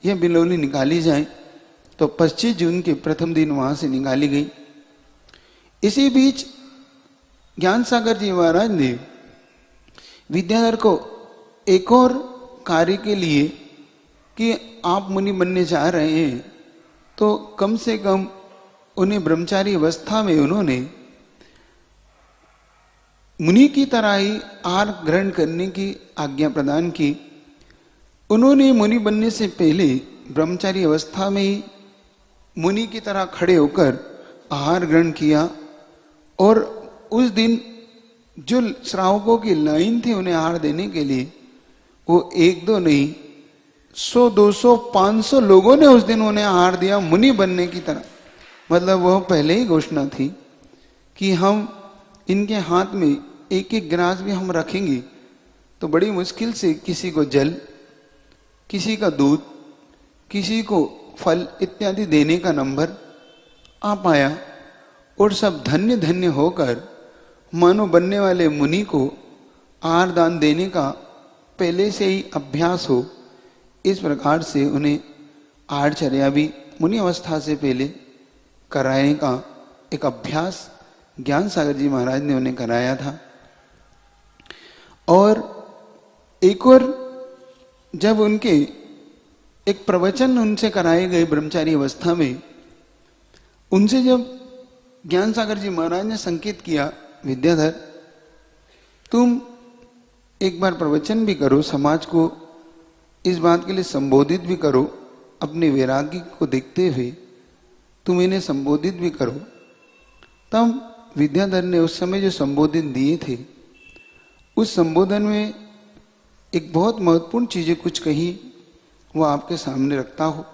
यह बिनौली निकाली जाए। तो 25 जून के प्रथम दिन वहां से निकाली गई। इसी बीच ज्ञान सागर जी महाराज ने विद्याधर को एक और कार्य के लिए कि आप मुनि बनने जा रहे हैं, तो कम से कम उन्हें ब्रह्मचारी अवस्था में उन्होंने मुनि की तरह ही आहार ग्रहण करने की आज्ञा प्रदान की। उन्होंने मुनि बनने से पहले ब्रह्मचारी अवस्था में ही मुनि की तरह खड़े होकर आहार ग्रहण किया। और उस दिन जो श्रावकों की लाइन थी उन्हें आहार देने के लिए, वो 1-2 नहीं 100, 200, 500 लोगों ने उस दिन उन्हें आहार दिया मुनि बनने की तरह। मतलब वह पहले ही घोषणा थी कि हम इनके हाथ में एक एक गिलास भी हम रखेंगे तो बड़ी मुश्किल से किसी को जल, किसी का दूध, किसी को फल इत्यादि देने का नंबर आ पाया। और सब धन्य धन्य होकर मानो बनने वाले मुनि को आहार दान देने का पहले से ही अभ्यास हो, इस प्रकार से उन्हें आहारचर्या भी मुनि अवस्था से पहले कराने का एक अभ्यास ज्ञान सागर जी महाराज ने उन्हें कराया था। और एक और जब उनके एक प्रवचन उनसे कराए गए ब्रह्मचारी अवस्था में, उनसे जब ज्ञान सागर जी महाराज ने संकेत किया, विद्याधर तुम एक बार प्रवचन भी करो, समाज को इस बात के लिए संबोधित भी करो, अपने वैराग्य को देखते हुए तुम इन्हें संबोधित भी करो। तब विद्याधर ने उस समय जो संबोधन दिए थे, उस संबोधन में एक बहुत महत्वपूर्ण चीजें कुछ कही, वो आपके सामने रखता हो।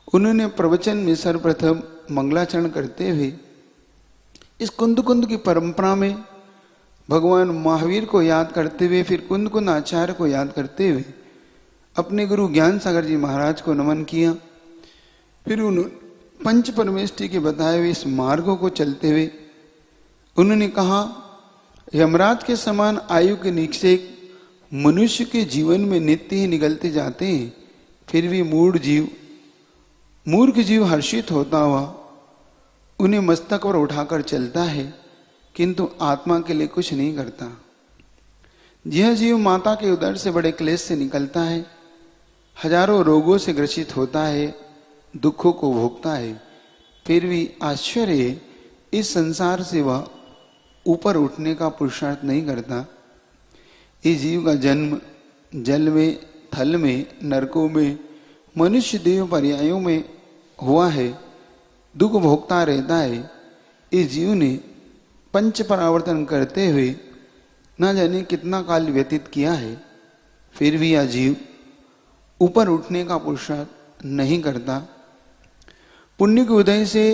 उन्होंने प्रवचन में सर्वप्रथम मंगलाचरण करते हुए इस कुंद कुंद की परंपरा में भगवान महावीर को याद करते हुए, फिर कुंद कुंद आचार्य को याद करते हुए अपने गुरु ज्ञान सागर जी महाराज को नमन किया। फिर उन्होंने पंच परमेष्टि के बताए हुए इस मार्गों को चलते हुए उन्होंने कहा, यमराज के समान आयु के निक्षेप मनुष्य के जीवन में नित्य ही निकलते जाते हैं, फिर भी मूर्ख जीव हर्षित होता हुआ उन्हें मस्तक पर उठाकर चलता है, किंतु आत्मा के लिए कुछ नहीं करता। यह जीव माता के उदर से बड़े क्लेश से निकलता है, हजारों रोगों से ग्रसित होता है, दुखों को भोगता है, फिर भी आश्चर्य है, इस संसार से वह ऊपर उठने का पुरुषार्थ नहीं करता। इस जीव का जन्म जल में, थल में, नरकों में, मनुष्य देव पर्यायों में हुआ है, दुख भोगता रहता है। इस जीव ने पंच परावर्तन करते हुए न जाने कितना काल व्यतीत किया है, फिर भी यह जीव ऊपर उठने का पुरुषार्थ नहीं करता। पुण्य के उदय से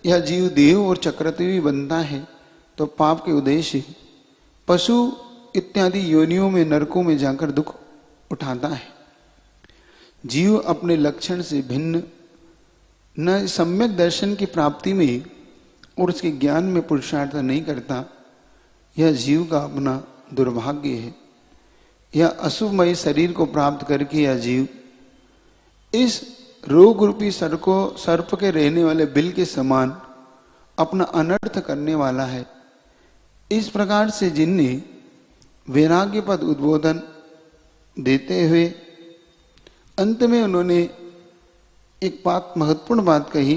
यह जीव देव और चक्रवर्ती बनता है, तो पाप के उदय से पशु इत्यादि योनियों में, नरकों में जाकर दुख उठाता है। जीव अपने लक्षण से भिन्न न सम्यक दर्शन की प्राप्ति में और उसके ज्ञान में पुरुषार्थ नहीं करता। यह जीव का अपना दुर्भाग्य है। यह अशुभमय शरीर को प्राप्त करके यह जीव इस रोग रूपी सर्प के रहने वाले बिल के समान अपना अनर्थ करने वाला है। इस प्रकार से जिनने वैराग्य पद उद्बोधन देते हुए अंत में उन्होंने एक बात, महत्वपूर्ण बात कही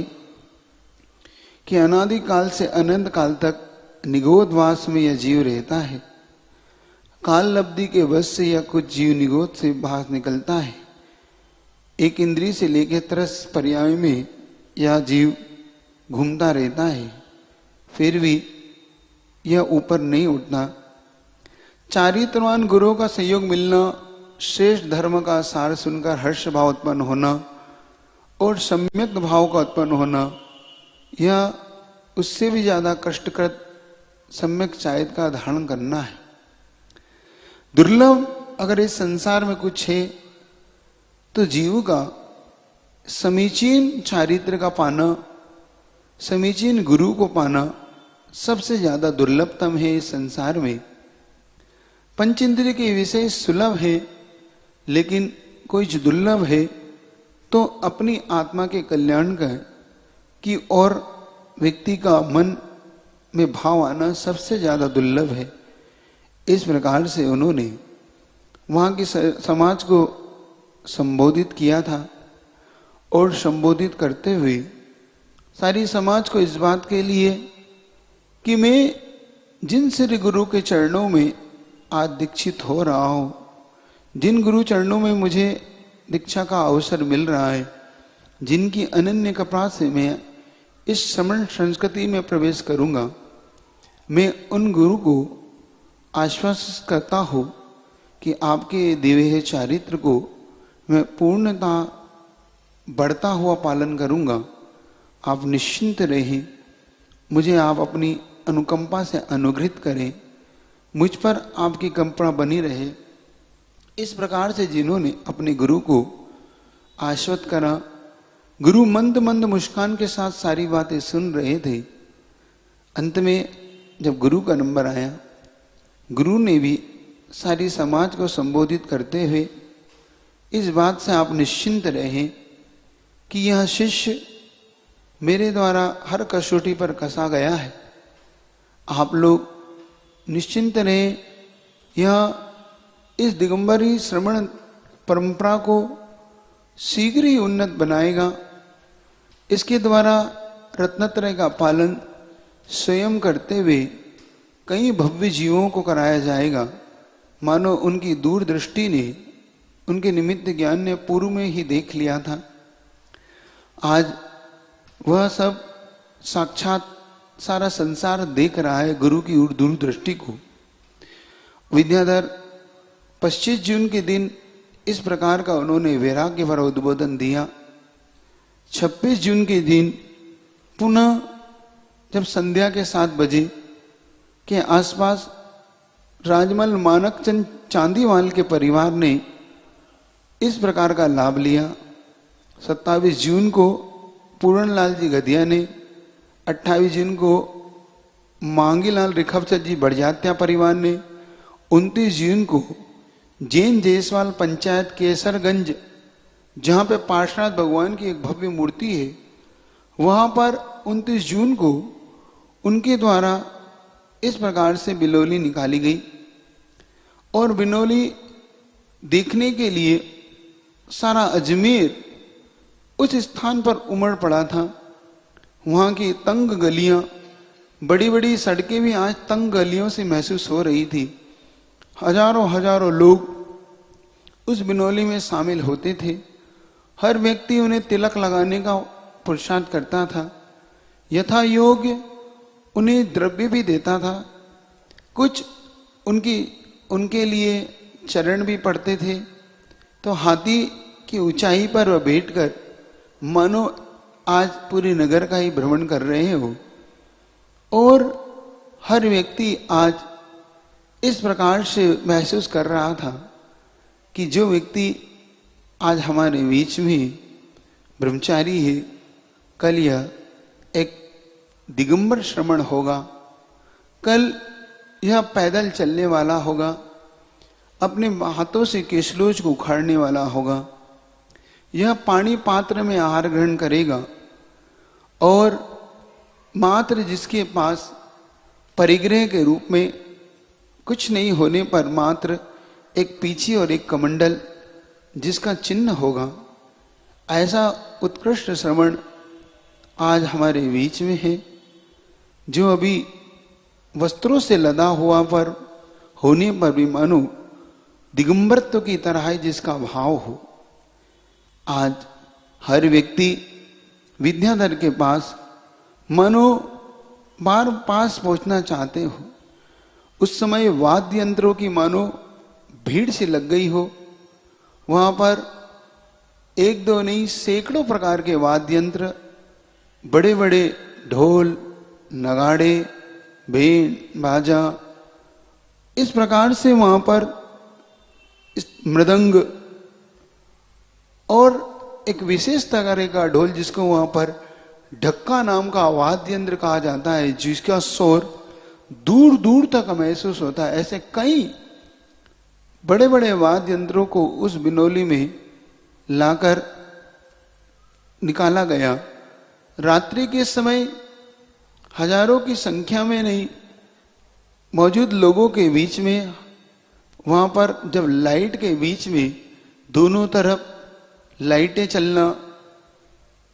कि अनादि काल से अनंत काल तक निगोधवास में यह जीव रहता है। काल लब्धि के वश से यह कुछ जीव निगोध से बाहर निकलता है। एक इंद्रिय से लेकर तरस पर्याय में यह जीव घूमता रहता है, फिर भी यह ऊपर नहीं उठता। चारित्रवान गुरुओं का सहयोग मिलना, श्रेष्ठ धर्म का सार सुनकर हर्ष भाव उत्पन्न होना और सम्यक भाव का उत्पन्न होना, यह उससे भी ज्यादा कष्टकृत सम्यक चायत का धारण करना है। दुर्लभ अगर इस संसार में कुछ है तो जीव का समीचीन चारित्र का पाना, समीचीन गुरु को पाना सबसे ज्यादा दुर्लभतम है इस संसार में। पंचेंद्रिय के विषय सुलभ है, लेकिन कुछ दुर्लभ है तो अपनी आत्मा के कल्याण का की और व्यक्ति का मन में भाव आना सबसे ज्यादा दुर्लभ है। इस प्रकार से उन्होंने वहां की समाज को संबोधित किया था और संबोधित करते हुए सारी समाज को इस बात के लिए कि मैं जिन श्री गुरु के चरणों में आज दीक्षित हो रहा हूं, जिन गुरु चरणों में मुझे दीक्षा का अवसर मिल रहा है, जिनकी अनन्य कृपा से मैं इस श्रमण संस्कृति में प्रवेश करूंगा, मैं उन गुरु को आश्वासित करता हूं कि आपके दिव्य है चारित्र को मैं पूर्णता बढ़ता हुआ पालन करूंगा। आप निश्चिंत रहें, मुझे आप अपनी अनुकंपा से अनुग्रहित करें, मुझ पर आपकी कंपना बनी रहे। इस प्रकार से जिन्होंने अपने गुरु को आश्वस्त करा, गुरु मंद मंद मुस्कान के साथ सारी बातें सुन रहे थे। अंत में जब गुरु का नंबर आया, गुरु ने भी सारी समाज को संबोधित करते हुए इस बात से आप निश्चिंत रहें कि यह शिष्य मेरे द्वारा हर कसौटी पर कसा गया है। आप लोग निश्चिंत रहें, यह इस दिगंबरी श्रवण परंपरा को शीघ्र ही उन्नत बनाएगा। इसके द्वारा रत्नत्रय का पालन स्वयं करते हुए कई भव्य जीवों को कराया जाएगा। मानो उनकी दूरदृष्टि ने उनके निमित्त ज्ञान ने पूर्व में ही देख लिया था। आज वह सब साक्षात सारा संसार देख रहा है गुरु की दूरदृष्टि को। विद्याधर 25 जून के दिन इस प्रकार का उन्होंने वैराग्य पर उद्बोधन दिया। 26 जून के दिन पुनः जब संध्या के 7 बजे के आसपास राजमल मानकचंद चांदीवाल के परिवार ने इस प्रकार का लाभ लिया। 27 जून को पूरणलाल जी गधिया ने, 28 जून को मांगीलाल रिखवचंद जी बड़जात्या परिवार ने, 29 जून को जैन जयसवाल पंचायत केसरगंज, जहां पे पार्श्वनाथ भगवान की एक भव्य मूर्ति है, वहां पर 29 जून को उनके द्वारा इस प्रकार से बिलोली निकाली गई। और बिनोली देखने के लिए सारा अजमेर उस स्थान पर उमड़ पड़ा था। वहां की तंग गलियां, बड़ी बड़ी सड़कें भी आज तंग गलियों से महसूस हो रही थी। हजारों हजारों लोग उस बिनोली में शामिल होते थे। हर व्यक्ति उन्हें तिलक लगाने का पुरुषार्थ करता था। यथा योग्य उन्हें द्रव्य भी देता था। कुछ उनके लिए चरण भी पड़ते थे। तो हाथी की ऊंचाई पर वह बैठकर मानो आज पूरे नगर का ही भ्रमण कर रहे हो। और हर व्यक्ति आज इस प्रकार से महसूस कर रहा था कि जो व्यक्ति आज हमारे बीच में ब्रह्मचारी है, कल यह एक दिगंबर श्रमण होगा, कल यह पैदल चलने वाला होगा, अपने हाथों से केशलोच को उखाड़ने वाला होगा, यह पानी पात्र में आहार ग्रहण करेगा। और मात्र जिसके पास परिग्रह के रूप में कुछ नहीं होने पर मात्र एक पीछे और एक कमंडल जिसका चिन्ह होगा, ऐसा उत्कृष्ट श्रवण आज हमारे बीच में है, जो अभी वस्त्रों से लदा हुआ पर होने पर भी मानो दिगंबरत्व की तरह है जिसका भाव हो। आज हर व्यक्ति विद्याधर के पास मानो बार पास पहुंचना चाहते हो। उस समय वाद्य यंत्रों की मानो भीड़ से लग गई हो। वहां पर एक दो नहीं सैकड़ों प्रकार के वाद्य यंत्र, बड़े बड़े ढोल, नगाड़े, भेंट, बाजा, इस प्रकार से वहां पर मृदंग और एक विशेष तरह का ढोल जिसको वहां पर ढक्का नाम का वाद्य यंत्र कहा जाता है, जिसका शोर दूर दूर तक महसूस होता है। ऐसे कई बड़े बड़े वाद्य यंत्रों को उस बिनोली में लाकर निकाला गया। रात्रि के समय हजारों की संख्या में नहीं मौजूद लोगों के बीच में, वहां पर जब लाइट के बीच में दोनों तरफ लाइटें चलना,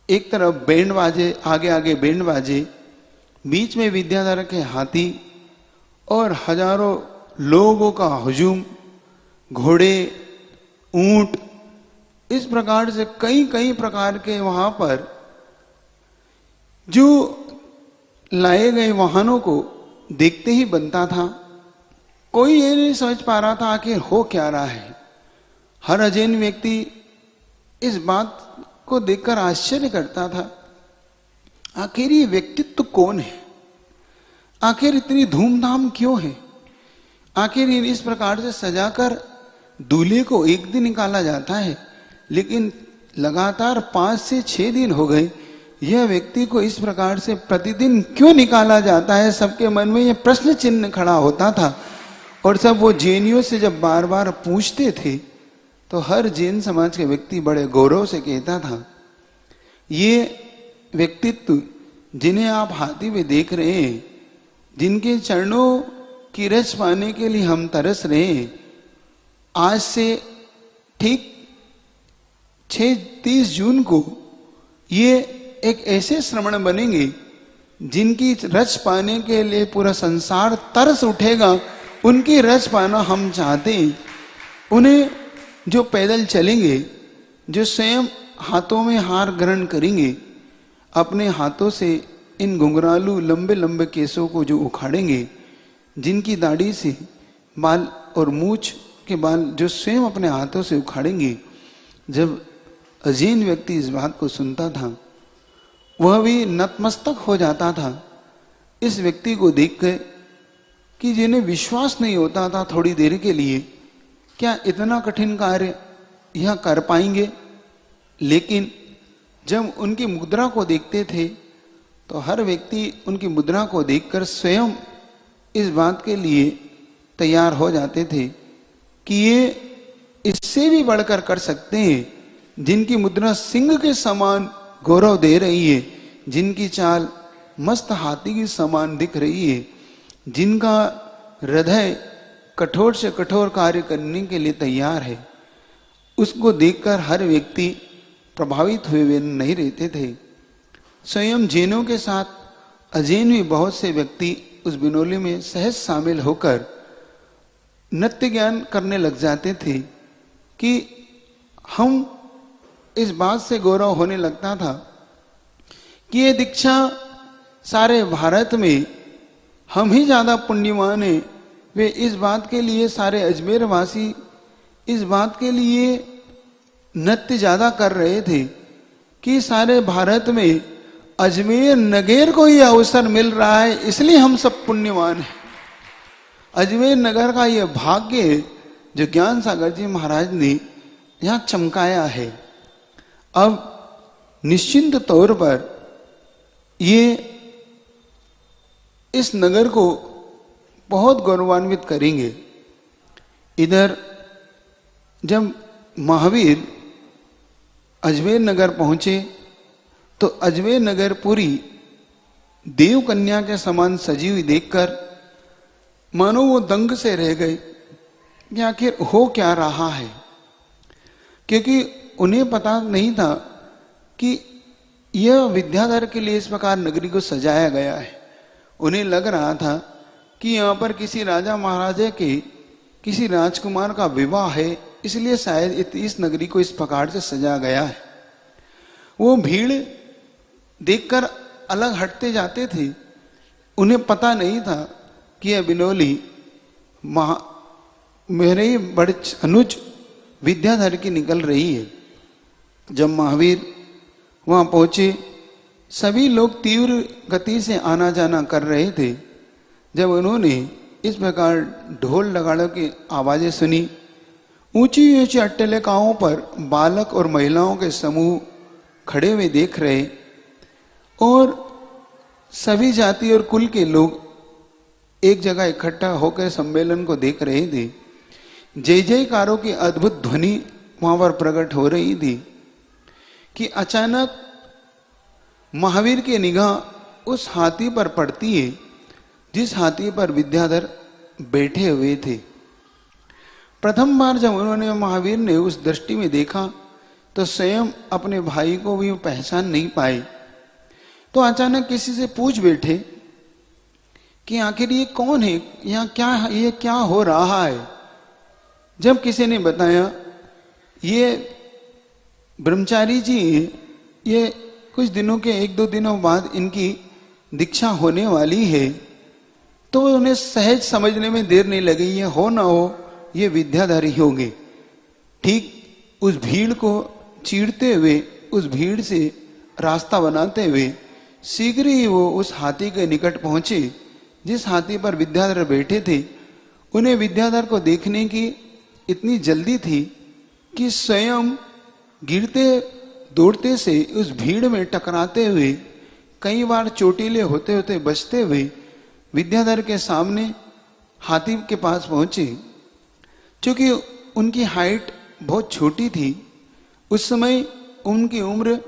एक तरफ बैंड बाजे, आगे आगे बैंड बाजे, बीच में विद्याधर के हाथी और हजारों लोगों का हुजूम, घोड़े, ऊंट, इस प्रकार से कई कई प्रकार के वहां पर जो लाए गए वाहनों को देखते ही बनता था। कोई ये नहीं समझ पा रहा था आखिर हो क्या रहा है। हर अजैन व्यक्ति इस बात को देखकर आश्चर्य करता था, आखिर ये व्यक्तित्व कौन है, आखिर इतनी धूमधाम क्यों है, आखिर इस प्रकार से सजाकर दूल्हे को एक दिन निकाला जाता है, लेकिन लगातार 5 से 6 दिन हो गए, यह व्यक्ति को इस प्रकार से प्रतिदिन क्यों निकाला जाता है। सबके मन में यह प्रश्न चिन्ह खड़ा होता था। और सब वो जैनियों से जब बार बार पूछते थे तो हर जैन समाज के व्यक्ति बड़े गौरव से कहता था, ये व्यक्तित्व जिन्हें आप हाथी में देख रहे हैं, जिनके चरणों की रस पाने के लिए हम तरस रहे हैं, आज से ठीक 30 जून को ये एक ऐसे श्रमण बनेंगे जिनकी रस पाने के लिए पूरा संसार तरस उठेगा। उनकी रस पाना हम चाहते हैं। उन्हें जो पैदल चलेंगे, जो स्वयं हाथों में हार ग्रहण करेंगे, अपने हाथों से इन घुंघरालू लंबे लंबे केसों को जो उखाड़ेंगे, जिनकी दाढ़ी से बाल और मूछ के बाल जो स्वयं अपने हाथों से उखाड़ेंगे। जब अजीन व्यक्ति इस बात को सुनता था, वह भी नतमस्तक हो जाता था इस व्यक्ति को देखकर कि जिन्हें विश्वास नहीं होता था थोड़ी देर के लिए, क्या इतना कठिन कार्य यह कर पाएंगे। लेकिन जब उनकी मुद्रा को देखते थे तो हर व्यक्ति उनकी मुद्रा को देखकर स्वयं इस बात के लिए तैयार हो जाते थे कि ये इससे भी बढ़कर कर सकते हैं, जिनकी मुद्रा सिंह के समान गौरव दे रही है, जिनकी चाल मस्त हाथी की समान दिख रही है, जिनका हृदय कठोर से कठोर कार्य करने के लिए तैयार है। उसको देखकर हर व्यक्ति प्रभावित हुए नहीं रहते थे। स्वयं जैनों के साथ अजैन भी बहुत से व्यक्ति उस बिनोली में सहज शामिल होकर नृत्य ज्ञान करने लग जाते थे कि हम इस बात से गौरव होने लगता था कि ये दीक्षा सारे भारत में हम ही ज्यादा पुण्यवान हैं। वे इस बात के लिए, सारे अजमेर वासी इस बात के लिए नृत्य ज्यादा कर रहे थे कि सारे भारत में अजमेर नगर को ये अवसर मिल रहा है, इसलिए हम सब पुण्यवान हैं। अजमेर नगर का ये भाग्य है जो ज्ञान सागर जी महाराज ने यहां चमकाया है। अब निश्चिंत तौर पर ये इस नगर को बहुत गौरवान्वित करेंगे। इधर जब महावीर अजमेर नगर पहुंचे तो अजमेर नगर पूरी देव कन्या के समान सजी हुई देखकर मानो वो दंग से रह गए कि आखिर हो क्या रहा है, क्योंकि उन्हें पता नहीं था कि यह विद्याधर के लिए इस प्रकार नगरी को सजाया गया है। उन्हें लग रहा था कि यहाँ पर किसी राजा महाराजा के किसी राजकुमार का विवाह है, इसलिए शायद इस नगरी को इस प्रकार से सजा गया है। वो भीड़ देखकर अलग हटते जाते थे। उन्हें पता नहीं था कि यह बिनोली मेरे बड़े अनुज विद्याधर की निकल रही है। जब महावीर वहां पहुंचे, सभी लोग तीव्र गति से आना जाना कर रहे थे। जब उन्होंने इस प्रकार ढोल नगाड़ों की आवाजें सुनी, ऊंची ऊंची अट्टलिकाओं पर बालक और महिलाओं के समूह खड़े हुए देख रहे और सभी जाति और कुल के लोग एक जगह इकट्ठा होकर सम्मेलन को देख रहे थे। जय जयकारों की अद्भुत ध्वनि वहां पर प्रकट हो रही थी कि अचानक महावीर की निगाह उस हाथी पर पड़ती है जिस हाथी पर विद्याधर बैठे हुए थे। प्रथम बार जब उन्होंने महावीर ने उस दृष्टि में देखा तो स्वयं अपने भाई को भी पहचान नहीं पाए। तो अचानक किसी से पूछ बैठे कि आखिर ये कौन है, यहाँ क्या, ये क्या हो रहा है। जब किसी ने बताया ये ब्रह्मचारी जी, ये कुछ दिनों के 1-2 दिनों बाद इनकी दीक्षा होने वाली है, तो उन्हें सहज समझने में देर नहीं लगी। ये हो ना हो ये विद्याधर ही होंगे। ठीक उस भीड़ को चीरते हुए, उस भीड़ से रास्ता बनाते हुए शीघ्र ही वो उस हाथी के निकट पहुंचे जिस हाथी पर विद्याधर बैठे थे। उन्हें विद्याधर को देखने की इतनी जल्दी थी कि स्वयं गिरते दौड़ते से उस भीड़ में टकराते हुए, कई बार चोटिले होते होते बचते हुए विद्याधर के सामने हाथी के पास पहुंचे। क्योंकि उनकी हाइट बहुत छोटी थी, उस समय उनकी उम्र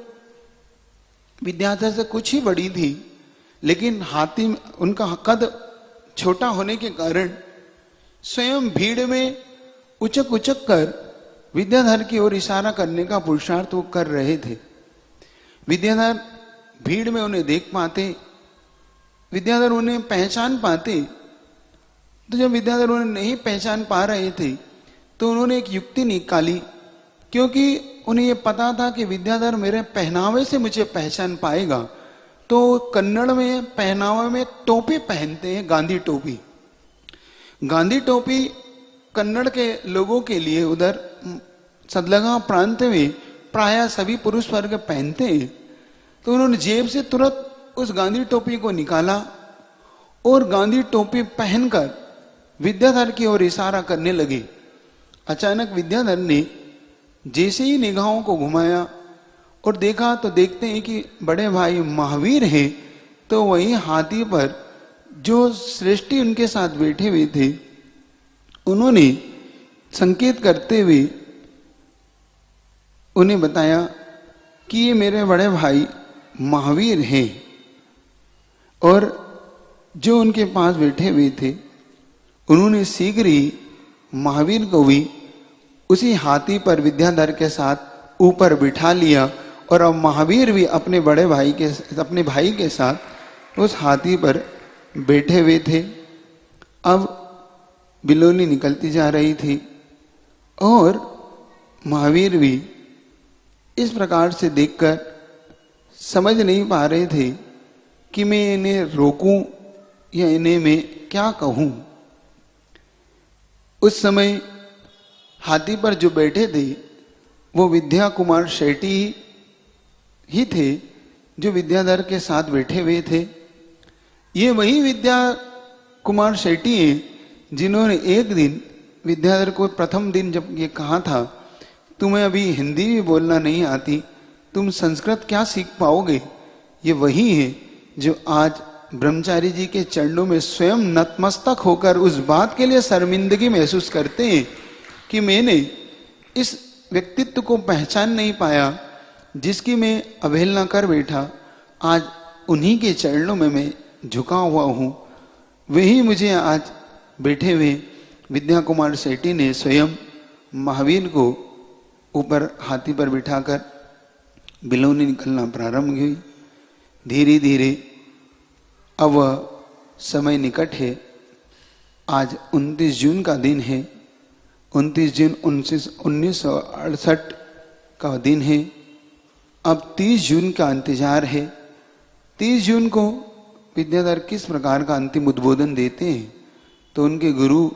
विद्याधर से कुछ ही बड़ी थी, लेकिन हाथी उनका कद छोटा होने के कारण स्वयं भीड़ में उचक उचक कर विद्याधर की ओर इशारा करने का पुरुषार्थ वो कर रहे थे। विद्याधर भीड़ में उन्हें देख पाते, विद्याधर उन्हें पहचान पाते। तो जब विद्याधर उन्हें नहीं पहचान पा रहे थे तो उन्होंने एक युक्ति निकाली, क्योंकि उन्हें ये पता था कि विद्याधर मेरे पहनावे से मुझे पहचान पाएगा। तो कन्नड़ में पहनावे में टोपी पहनते हैं, गांधी टोपी। गांधी टोपी कन्नड़ के लोगों के लिए उधर सदलगा प्रांत में प्राय सभी पुरुष वर्ग पहनते हैं। तो उन्होंने जेब से तुरंत उस गांधी टोपी को निकाला और गांधी टोपी पहनकर विद्याधर की ओर इशारा करने लगे। अचानक विद्याधर ने जैसे ही निगाहों को घुमाया और देखा तो देखते हैं कि बड़े भाई महावीर हैं। तो वही हाथी पर जो श्रेष्ठी उनके साथ बैठे हुए थे, उन्होंने संकेत करते हुए उन्हें बताया कि ये मेरे बड़े भाई महावीर हैं। और जो उनके पास बैठे हुए थे, उन्होंने शीघ्र ही महावीर को भी उसी हाथी पर विद्याधर के साथ ऊपर बिठा लिया। और अब महावीर भी अपने बड़े भाई के, अपने भाई के साथ उस हाथी पर बैठे हुए थे। अब बिलोली निकलती जा रही थी और महावीर भी इस प्रकार से देखकर समझ नहीं पा रहे थे कि मैं इन्हें रोकूं या इन्हें मैं क्या कहूं। उस समय हाथी पर जो बैठे थे वो विद्या कुमार शेट्टी ही थे, जो विद्याधर के साथ बैठे हुए थे। ये वही विद्या कुमार शेट्टी हैं जिन्होंने एक दिन विद्याधर को प्रथम दिन जब ये कहा था, तुम्हें अभी हिंदी भी बोलना नहीं आती, तुम संस्कृत क्या सीख पाओगे। ये वही है जो आज ब्रह्मचारी जी के चरणों में स्वयं नतमस्तक होकर उस बात के लिए शर्मिंदगी महसूस करते हैं कि मैंने इस व्यक्तित्व को पहचान नहीं पाया जिसकी मैं अवहेलना कर बैठा। आज उन्हीं के चरणों में मैं झुका हुआ हूं। वही मुझे आज बैठे हुए विद्या कुमार शेट्टी ने स्वयं महावीर को ऊपर हाथी पर बिठाकर बिलोनी निकलना प्रारंभ हुई। धीरे धीरे अब समय निकट है। आज 29 जून का दिन है। 29 जून 1968 का दिन है। अब 30 जून का इंतजार है। 30 जून को विद्याधर किस प्रकार का अंतिम उद्बोधन देते हैं, तो उनके गुरु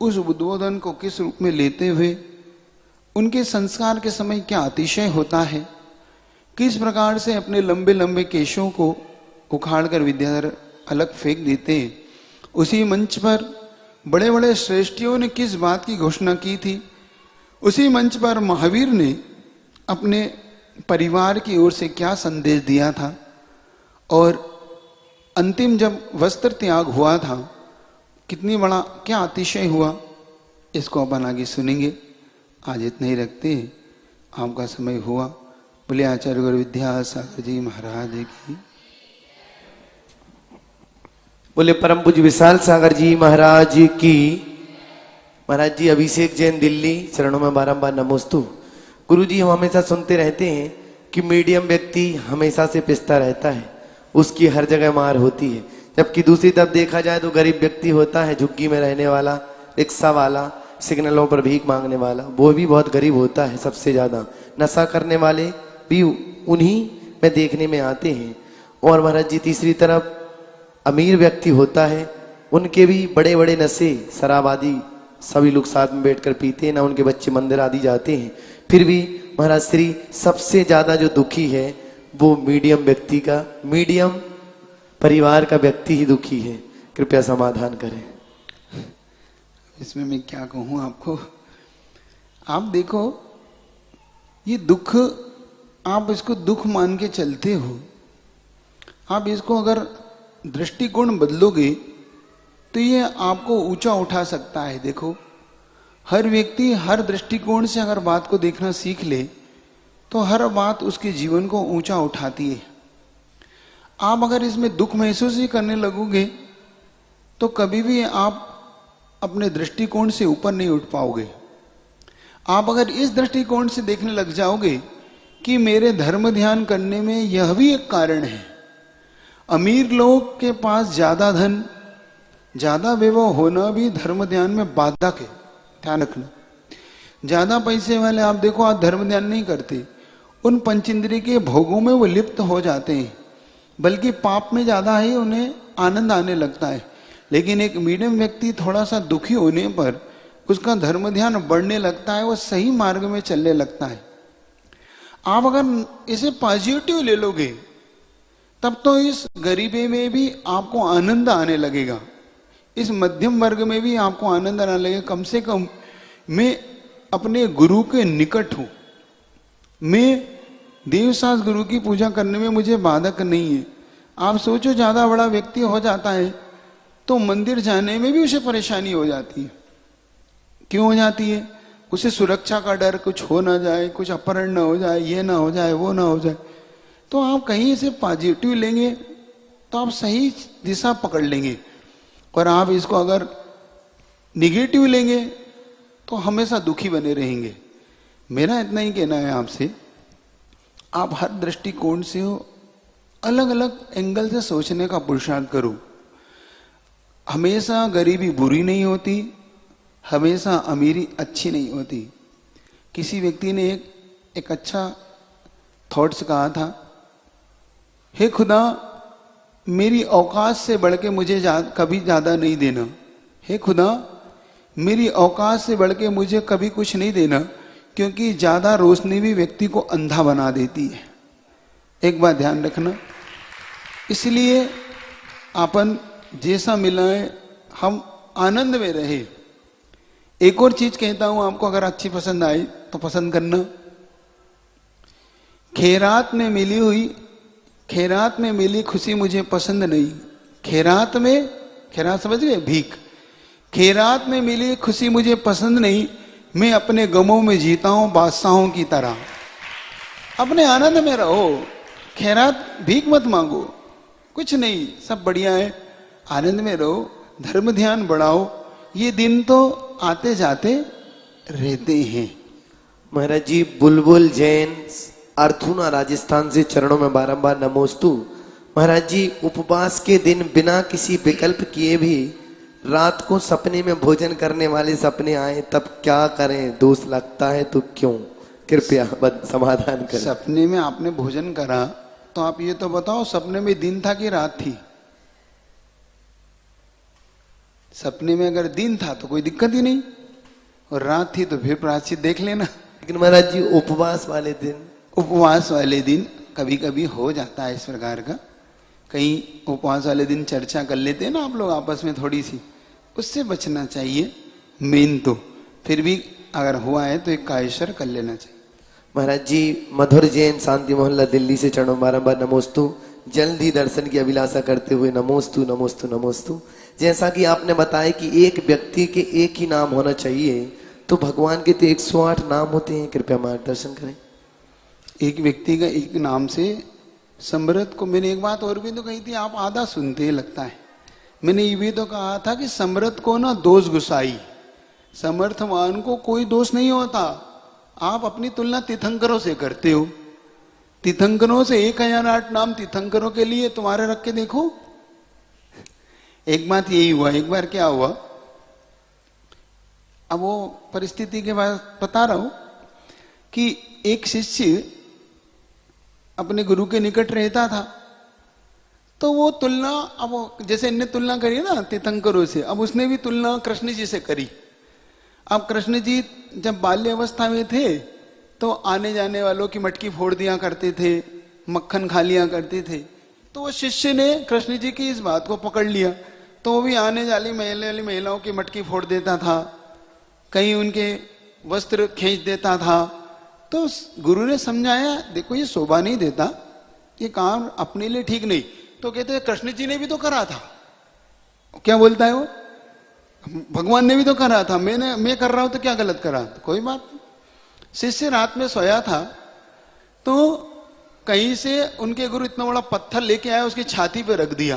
उस उद्बोधन को किस रूप में लेते हुए उनके संस्कार के समय क्या अतिशय होता है, किस प्रकार से अपने लंबे लंबे केशों को उखाड़कर विद्याधर अलग फेंक देते हैं। उसी मंच पर बड़े बड़े श्रेष्ठियों ने किस बात की घोषणा की थी। उसी मंच पर महावीर ने अपने परिवार की ओर से क्या संदेश दिया था। और अंतिम जब वस्त्र त्याग हुआ था, कितनी बड़ा क्या अतिशय हुआ, इसको अपन आगे सुनेंगे। आज इतना ही रखते हैं, आपका समय हुआ। बोले आचार्य गुरु विद्यासागर जी महाराज की। बोले परम पूज्य विशाल सागर जी महाराज की। महाराज जी अभिषेक जैन दिल्ली, चरणों में बारंबार नमोस्तु। गुरु जी हम हमेशा सुनते रहते हैं कि मीडियम व्यक्ति हमेशा से पिसता रहता है, उसकी हर जगह मार होती है। जबकि दूसरी तरफ देखा जाए तो गरीब व्यक्ति होता है, झुग्गी में रहने वाला, रिक्शा वाला, सिग्नलों पर भीख मांगने वाला, वो भी बहुत गरीब होता है सबसे ज्यादा। नशा करने वाले भी उन्हीं में देखने में आते हैं। और महाराज जी तीसरी तरफ अमीर व्यक्ति होता है, उनके भी बड़े बड़े नशे, शराब आदि सभी लोग साथ में बैठकर पीते हैं ना, उनके बच्चे मंदिर आदि जाते हैं। फिर भी महाराज श्री सबसे ज्यादा जो दुखी है वो मीडियम व्यक्ति का, मीडियम परिवार का व्यक्ति ही दुखी है। कृपया समाधान करें। इसमें मैं क्या कहूं आपको। आप देखो, ये दुख, आप इसको दुख मान के चलते हो। आप इसको अगर दृष्टिकोण बदलोगे तो ये आपको ऊंचा उठा सकता है। देखो, हर व्यक्ति हर दृष्टिकोण से अगर बात को देखना सीख ले तो हर बात उसके जीवन को ऊंचा उठाती है। आप अगर इसमें दुख महसूस ही करने लगोगे तो कभी भी आप अपने दृष्टिकोण से ऊपर नहीं उठ पाओगे। आप अगर इस दृष्टिकोण से देखने लग जाओगे कि मेरे धर्म ध्यान करने में यह भी एक कारण है। अमीर लोग के पास ज्यादा धन, ज्यादा वैभव होना भी धर्म ध्यान में बाधक है, ध्यान रखना। ज्यादा पैसे वाले आप देखो, आज धर्म ध्यान नहीं करते, उन पंचेंद्रिय के भोगों में वो लिप्त हो जाते हैं, बल्कि पाप में ज्यादा ही उन्हें आनंद आने लगता है। लेकिन एक मीडियम व्यक्ति थोड़ा सा दुखी होने पर उसका धर्म ध्यान बढ़ने लगता है, वो सही मार्ग में चलने लगता है। आप अगर इसे पॉजिटिव ले लोगे तब तो इस गरीबी में भी आपको आनंद आने लगेगा, इस मध्यम वर्ग में भी आपको आनंद आने लगेगा। कम से कम मैं अपने गुरु के निकट हूं, मैं देवसास गुरु की पूजा करने में मुझे बाधक नहीं है। आप सोचो, ज्यादा बड़ा व्यक्ति हो जाता है तो मंदिर जाने में भी उसे परेशानी हो जाती है। क्यों हो जाती है? उसे सुरक्षा का डर, कुछ हो ना जाए, कुछ अपहरण ना हो जाए, ये ना हो जाए, वो ना हो जाए। तो आप कहीं से पॉजिटिव लेंगे तो आप सही दिशा पकड़ लेंगे, और आप इसको अगर निगेटिव लेंगे तो हमेशा दुखी बने रहेंगे। मेरा इतना ही कहना है आपसे, आप हर दृष्टिकोण से हो अलग अलग एंगल से सोचने का पुरुषार्थ करो। हमेशा गरीबी बुरी नहीं होती, हमेशा अमीरी अच्छी नहीं होती। किसी व्यक्ति ने एक अच्छा थॉट्स कहा था, हे खुदा मेरी औकात से बढ़ के मुझे कभी ज्यादा नहीं देना, हे खुदा मेरी औकात से बढ़ के मुझे कभी कुछ नहीं देना, क्योंकि ज्यादा रोशनी भी व्यक्ति को अंधा बना देती है। एक बात ध्यान रखना, इसलिए अपन जैसा मिला है हम आनंद में रहे। एक और चीज कहता हूं आपको, अगर अच्छी पसंद आई तो पसंद करना। खैरात में मिली खुशी मुझे पसंद नहीं। खैरात समझ गए, भीख। खैरात में मिली खुशी मुझे पसंद नहीं, मैं अपने गमों में जीता हूं बादशाहों की तरह। अपने आनंद में रहो, खैरात भीख मत मांगो, कुछ नहीं, सब बढ़िया है, आनंद में रहो, धर्म ध्यान बढ़ाओ। ये दिन तो आते जाते रहते हैं। महाराज जी, बुलबुल जैन अर्थुना राजस्थान से चरणों में बारंबार नमोस्तु। महाराज जी, उपवास के दिन बिना किसी विकल्प किए भी रात को सपने में भोजन करने वाले सपने आए, तब क्या करें? दोष लगता है तो क्यों? कृपया समाधान करें। सपने में आपने भोजन करा तो आप ये तो बताओ, सपने में दिन था कि रात थी? सपने में अगर दिन था तो कोई दिक्कत ही नहीं, और रात थी तो फिर प्रायश्चित देख लेना। लेकिन महाराज जी, उपवास वाले दिन कभी कभी हो जाता है इस प्रकार का। कहीं उपवास वाले दिन चर्चा कर लेते हैं ना आप लोग आपस में थोड़ी सी, उससे बचना चाहिए। मेन तो फिर भी अगर हुआ है तो एक कायेश्वर कर लेना चाहिए। महाराज जी, मधुर जैन शांति मोहल्ला दिल्ली से चरणों बारंबार नमोस्तु। जल्द ही दर्शन की अभिलाषा करते हुए नमोस्तु नमोस्तु नमोस्तु। जैसा कि आपने बताया कि एक व्यक्ति के एक ही नाम होना चाहिए, तो भगवान के तो 108 नाम होते हैं, कृपया मार्गदर्शन करें। एक व्यक्ति का एक नाम से समृत को, मैंने एक बात और भी तो कही थी, आप आधा सुनते लगता है। मैंने ये भी तो कहा था कि समृत को ना दोष गुसाई, समर्थवान को कोई दोष नहीं होता। आप अपनी तुलना तीर्थंकरों से करते हो, तीर्थंकरों से 1008 नाम तीर्थंकरों के लिए तुम्हारे रख के देखो। एक बात यही हुआ, एक बार क्या हुआ, अब वो परिस्थिति के बाद बता रहा हूं कि एक शिष्य अपने गुरु के निकट रहता था, तो वो तुलना, अब जैसे इनने तुलना करी ना तीर्थंकरों से, अब उसने भी तुलना कृष्ण जी से करी। अब कृष्ण जी जब बाल्य अवस्था में थे तो आने जाने वालों की मटकी फोड़ दिया करते थे, मक्खन खा लिया करते थे। तो वो शिष्य ने कृष्ण जी की इस बात को पकड़ लिया, तो वो भी आने जाने वाली महिलाओं की मटकी फोड़ देता था, कहीं उनके वस्त्र खींच देता था। तो गुरु ने समझाया, देखो ये शोभा नहीं देता, ये काम अपने लिए ठीक नहीं। तो कहते कृष्ण जी ने भी तो करा था। क्या बोलता है वो, भगवान ने भी तो करा था, मैं कर रहा हूं तो क्या गलत करा? तो कोई बात नहीं। शिष्य रात में सोया था तो कहीं से उनके गुरु इतना बड़ा पत्थर लेके आया, उसकी छाती पे रख दिया।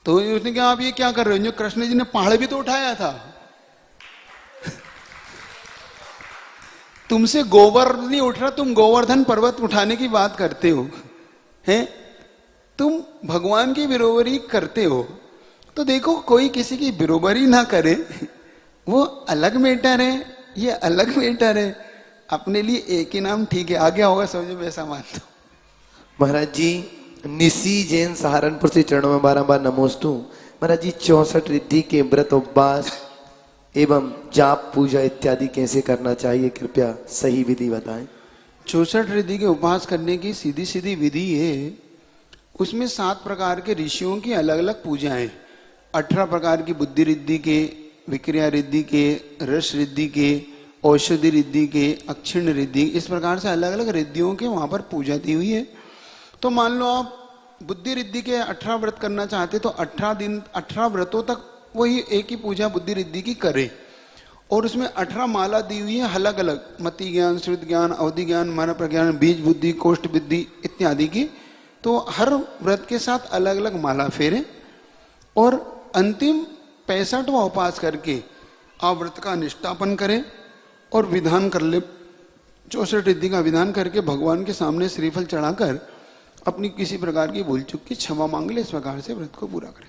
तो उसने कहा, आप ये क्या कर रहे हो? जो कृष्ण जी ने पहाड़ भी तो उठाया था। तुमसे गोबर नहीं उठ रहा, तुम गोवर्धन पर्वत उठाने की बात करते हो, हैं? तुम भगवान की बिरोबरी करते हो। तो देखो, कोई किसी की बिरोबरी ना करे वो अलग मैटर है, ये अलग मैटर है, अपने लिए एक ही नाम ठीक है, आगे होगा समझो, मैं ऐसा मानता हूं। महाराज जी निसी जैन सहारनपुर से चरणों में बारंबार नमोस्तु। महाराज जी 64 रिद्धि के व्रत उपवास एवं जाप पूजा इत्यादि कैसे करना चाहिए, कृपया सही विधि बताएं। 64 रिद्धि के उपवास करने की सीधी सीधी विधि है, उसमें 7 प्रकार के ऋषियों की अलग अलग पूजाएं, 18 प्रकार की बुद्धि रिद्धि के, विक्रिया रिद्धि के, रस रिद्धि के, औषधि रिद्धि के, अक्षिण रिद्धि, इस प्रकार से अलग अलग रिद्धियों के वहां पर पूजा दी हुई है। तो मान लो आप बुद्धि रिद्धि के 18 व्रत करना चाहते तो 18 दिन 18 व्रतों तक वही एक ही पूजा बुद्धि रिद्धि की करें, और उसमें 18 माला दी हुई है अलग अलग, मति ज्ञान, श्रुत ज्ञान, अवधि ज्ञान, मन प्रज्ञान, बीज बुद्धि, कोष्ठ बुद्धि इत्यादि की। तो हर व्रत के साथ अलग अलग माला फेरे और अंतिम 65वां उपवास करके आप व्रत का निष्ठापन करें और विधान कर ले, 64 रिद्धि का विधान करके भगवान के सामने श्रीफल चढ़ाकर अपनी किसी प्रकार की भूल चूक की क्षमा मांग ले, इस प्रकार से व्रत को पूरा करें।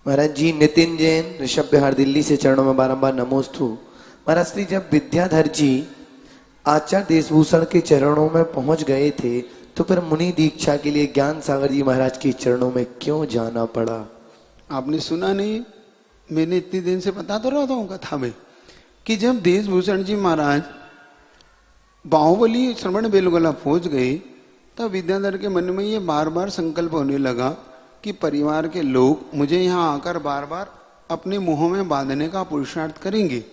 महाराज जी नितिन जैन ऋषभ बिहार दिल्ली से चरणों में बारंबार नमोस्तु। महाराज श्री जब विद्याधर जी आचार्य देशभूषण के चरणों में पहुंच गए थे तो फिर मुनि दीक्षा के लिए ज्ञान सागर जी महाराज के चरणों में क्यों जाना पड़ा? आपने सुना नहीं? मैंने इतनी दिन से बता तो रहा था कथा में कि जब देशभूषण जी महाराज बाहुबली श्रवण बेलगोला पहुंच गए तब विद्याधर के मन में ये बार बार संकल्प होने लगा कि परिवार के लोग मुझे यहाँ आकर बार बार अपने मुंह में बांधने का पुरुषार्थ करेंगे,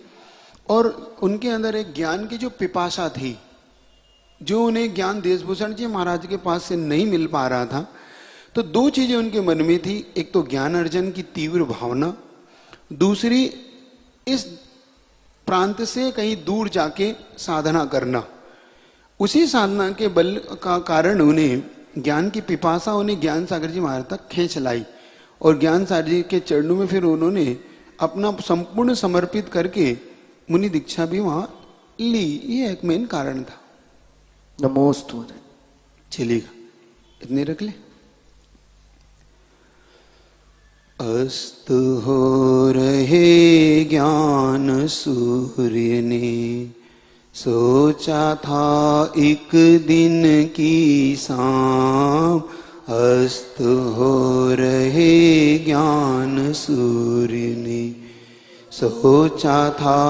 और उनके अंदर एक ज्ञान की जो पिपासा थी, जो उन्हें ज्ञान देशभूषण जी महाराज के पास से नहीं मिल पा रहा था। तो 2 चीजें उनके मन में थी, एक तो ज्ञान अर्जन की तीव्र भावना, दूसरी इस प्रांत से कहीं दूर जाके साधना करना। उसी साधना के बल का कारण उन्हें ज्ञान की पिपासा उन्हें ज्ञान सागर जी महाराज तक खींच लाई, और ज्ञान सागर जी के चरणों में फिर उन्होंने अपना संपूर्ण समर्पित करके मुनि दीक्षा भी वहां ली। ये एक मेन कारण था। नमोस्तु। चलेगा, इतने रख ले। अस्त हो रहे ज्ञान सूर्य ने, सोचा था एक दिन की शाम। अस्त हो रहे ज्ञान सूर्य ने, सोचा था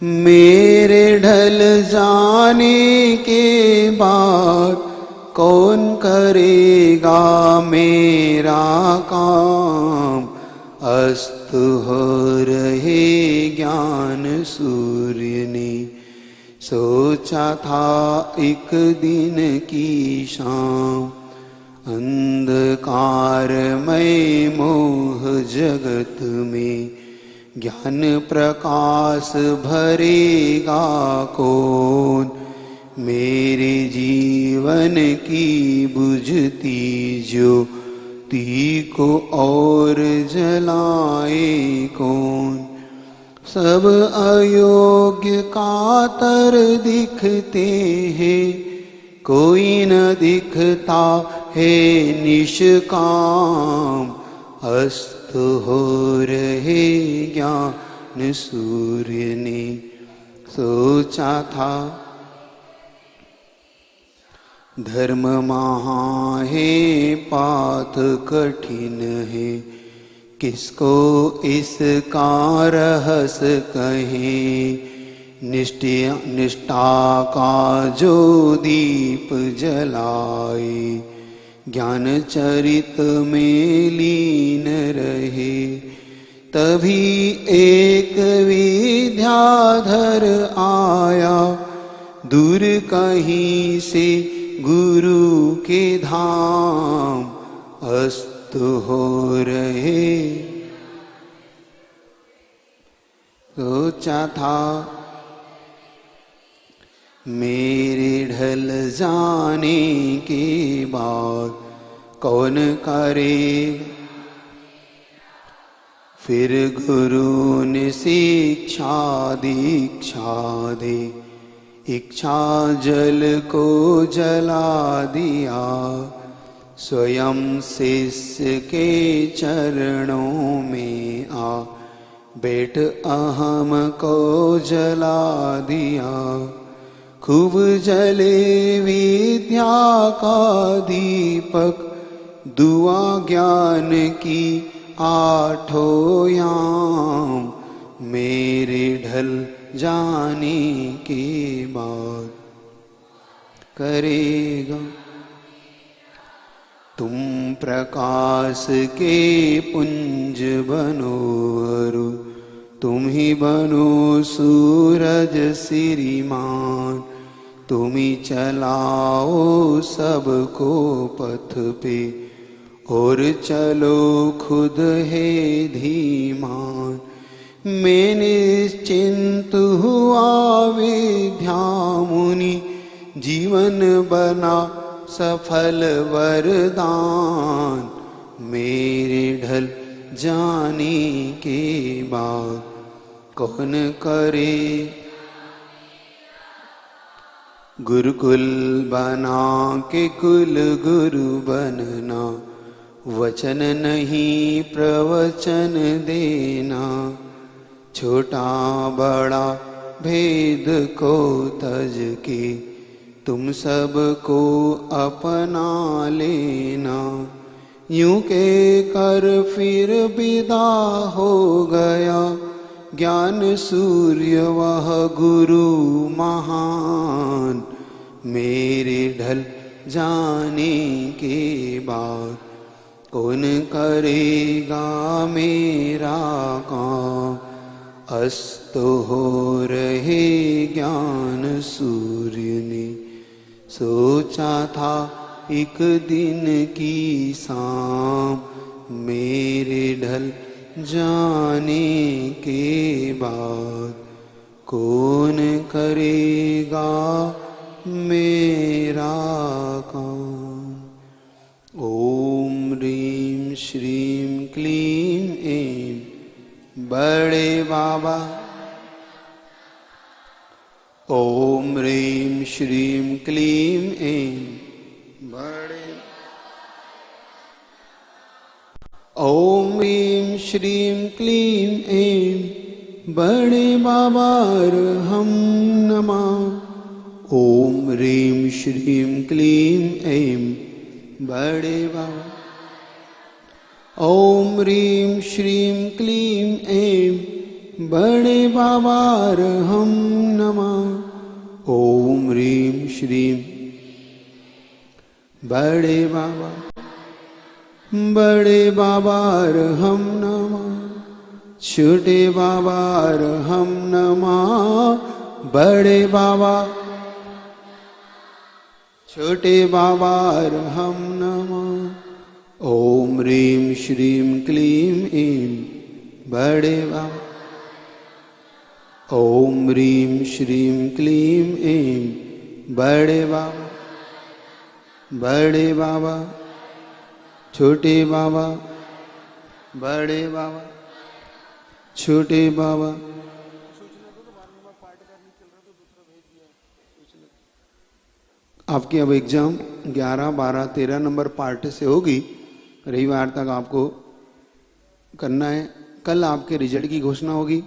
मेरे ढल जाने के बाद कौन करेगा मेरा काम। अस्त हो रहे ज्ञान सूर्य ने, सोचा था एक दिन की शाम। अंधकारमय मोह जगत में ज्ञान प्रकाश भरेगा कौन। मेरे जीवन की बुझती ज्योति को और जलाए कौन। सब अयोग्य कातर दिखते हैं, कोई न दिखता है निष्काम। अस्त हो रहे ज्ञान सूर्य ने, सोचा था धर्म महा है पाथ कठिन है। किसको इसका रहस्य कहें। निष्ठा का जो दीप जलाए, ज्ञान चरित में लीन रहे। तभी एक विद्याधर आया, दूर कहीं से गुरु के धाम। अस्त हो रहे, सोचा था मेरे ढल जाने के बाद कौन करे। फिर गुरु ने शिक्षा दीक्षा दे, इच्छा जल को जला दिया। स्वयं शिष्य के चरणों में आ, बेट अहम को जला दिया, खूब जले विद्या का दीपक, दुआ ज्ञान की आठों याम, मेरे ढल जाने के बाद करेगा। तुम प्रकाश के पुंज बनो अरु, तुम ही बनो सूरज श्रीमान, तुम ही चलाओ सबको पथ पे, और चलो खुद है धीमान। मैं निश्चिंत हुआ विद्या मुनि, जीवन बना सफल वरदान, मेरे ढल जाने के बाद कौन करे। गुरुकुल बना के कुल गुरु बनना, वचन नहीं प्रवचन देना, छोटा बड़ा भेद को तज के, तुम सबको अपना लेना। यूं के कर फिर विदा हो गया, ज्ञान सूर्य वह गुरु महान, मेरे ढल जाने के बाद कौन करेगा मेरा काम। अस्त हो रहे ज्ञान सूर्य ने, सोचा था एक दिन की शाम, मेरे ढल जाने के बाद कौन करेगा मेरा काम। ओम ह्रीं श्रीं क्लीं ऐं बड़े बाबा। ओम ह्रीं श्रीं क्लीं ऐं बड़े। ओम ह्रीं श्रीं क्लीं ऐं बड़े बाबा हम नमः। ओम ह्रीं श्रीं क्लीं ऐं बड़े बाबा। ओम ह्रीं श्रीं क्लीं ऐं बड़े बाबा हम नमः। ओम ह्रीं श्रीं बड़े बाबा। बड़े बाबा हम नमः। छोटे बाबा हम नमः। बड़े बाबा छोटे बाबा हम नमः। ओम ह्रीं श्रीं क्लीं ऐं बड़े बाबा। ओम ह्रीं श्रीं क्लीं ऐं बड़े बाबा। बड़े बाबा छोटे बाबा। बड़े बाबा छोटे बाबा। आपकी अब एग्जाम 11, 12, 13 नंबर पार्ट से होगी। रविवार तक आपको करना है। कल आपके रिजल्ट की घोषणा होगी।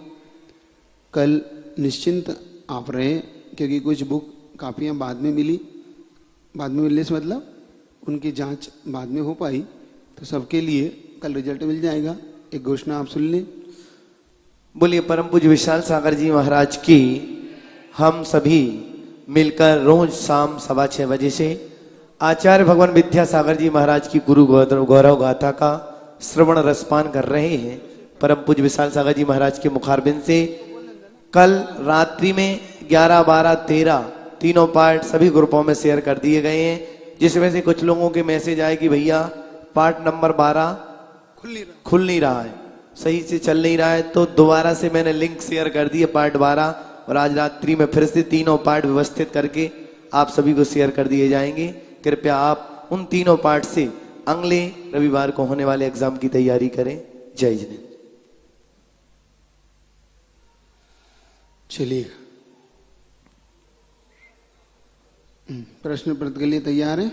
कल निश्चिंत आप रहे, क्योंकि कुछ बुक कापियाँ बाद में मिली। बाद में मिलने से मतलब उनकी जांच बाद में हो पाई, तो सबके लिए कल रिजल्ट मिल जाएगा। एक घोषणा आप सुन लें। बोलिए परम पूज्य विशाल सागर जी महाराज की। हम सभी मिलकर रोज शाम 6:15 बजे से आचार्य भगवान विद्यासागर जी महाराज की गुरु गौरव गाथा का श्रवण रसपान कर रहे हैं। परम पूज्य विशाल सागर जी महाराज के मुखारबिंद से कल रात्रि में 11, 12, 13 तीनों पार्ट सभी ग्रुपों में शेयर कर दिए गए हैं, जिसमें से कुछ लोगों के मैसेज आए कि भैया पार्ट नंबर 12 खुल नहीं रहा है, सही से चल नहीं रहा है। तो दोबारा से मैंने लिंक शेयर कर दिए पार्ट 12, और आज रात्रि में फिर से तीनों पार्ट व्यवस्थित करके आप सभी को शेयर कर दिए जाएंगे। कृपया आप उन तीनों पार्ट से अगले रविवार को होने वाले एग्जाम की तैयारी करें। जय जिनेन्द्र। चलिए, प्रश्न पत्र के लिए तैयार है।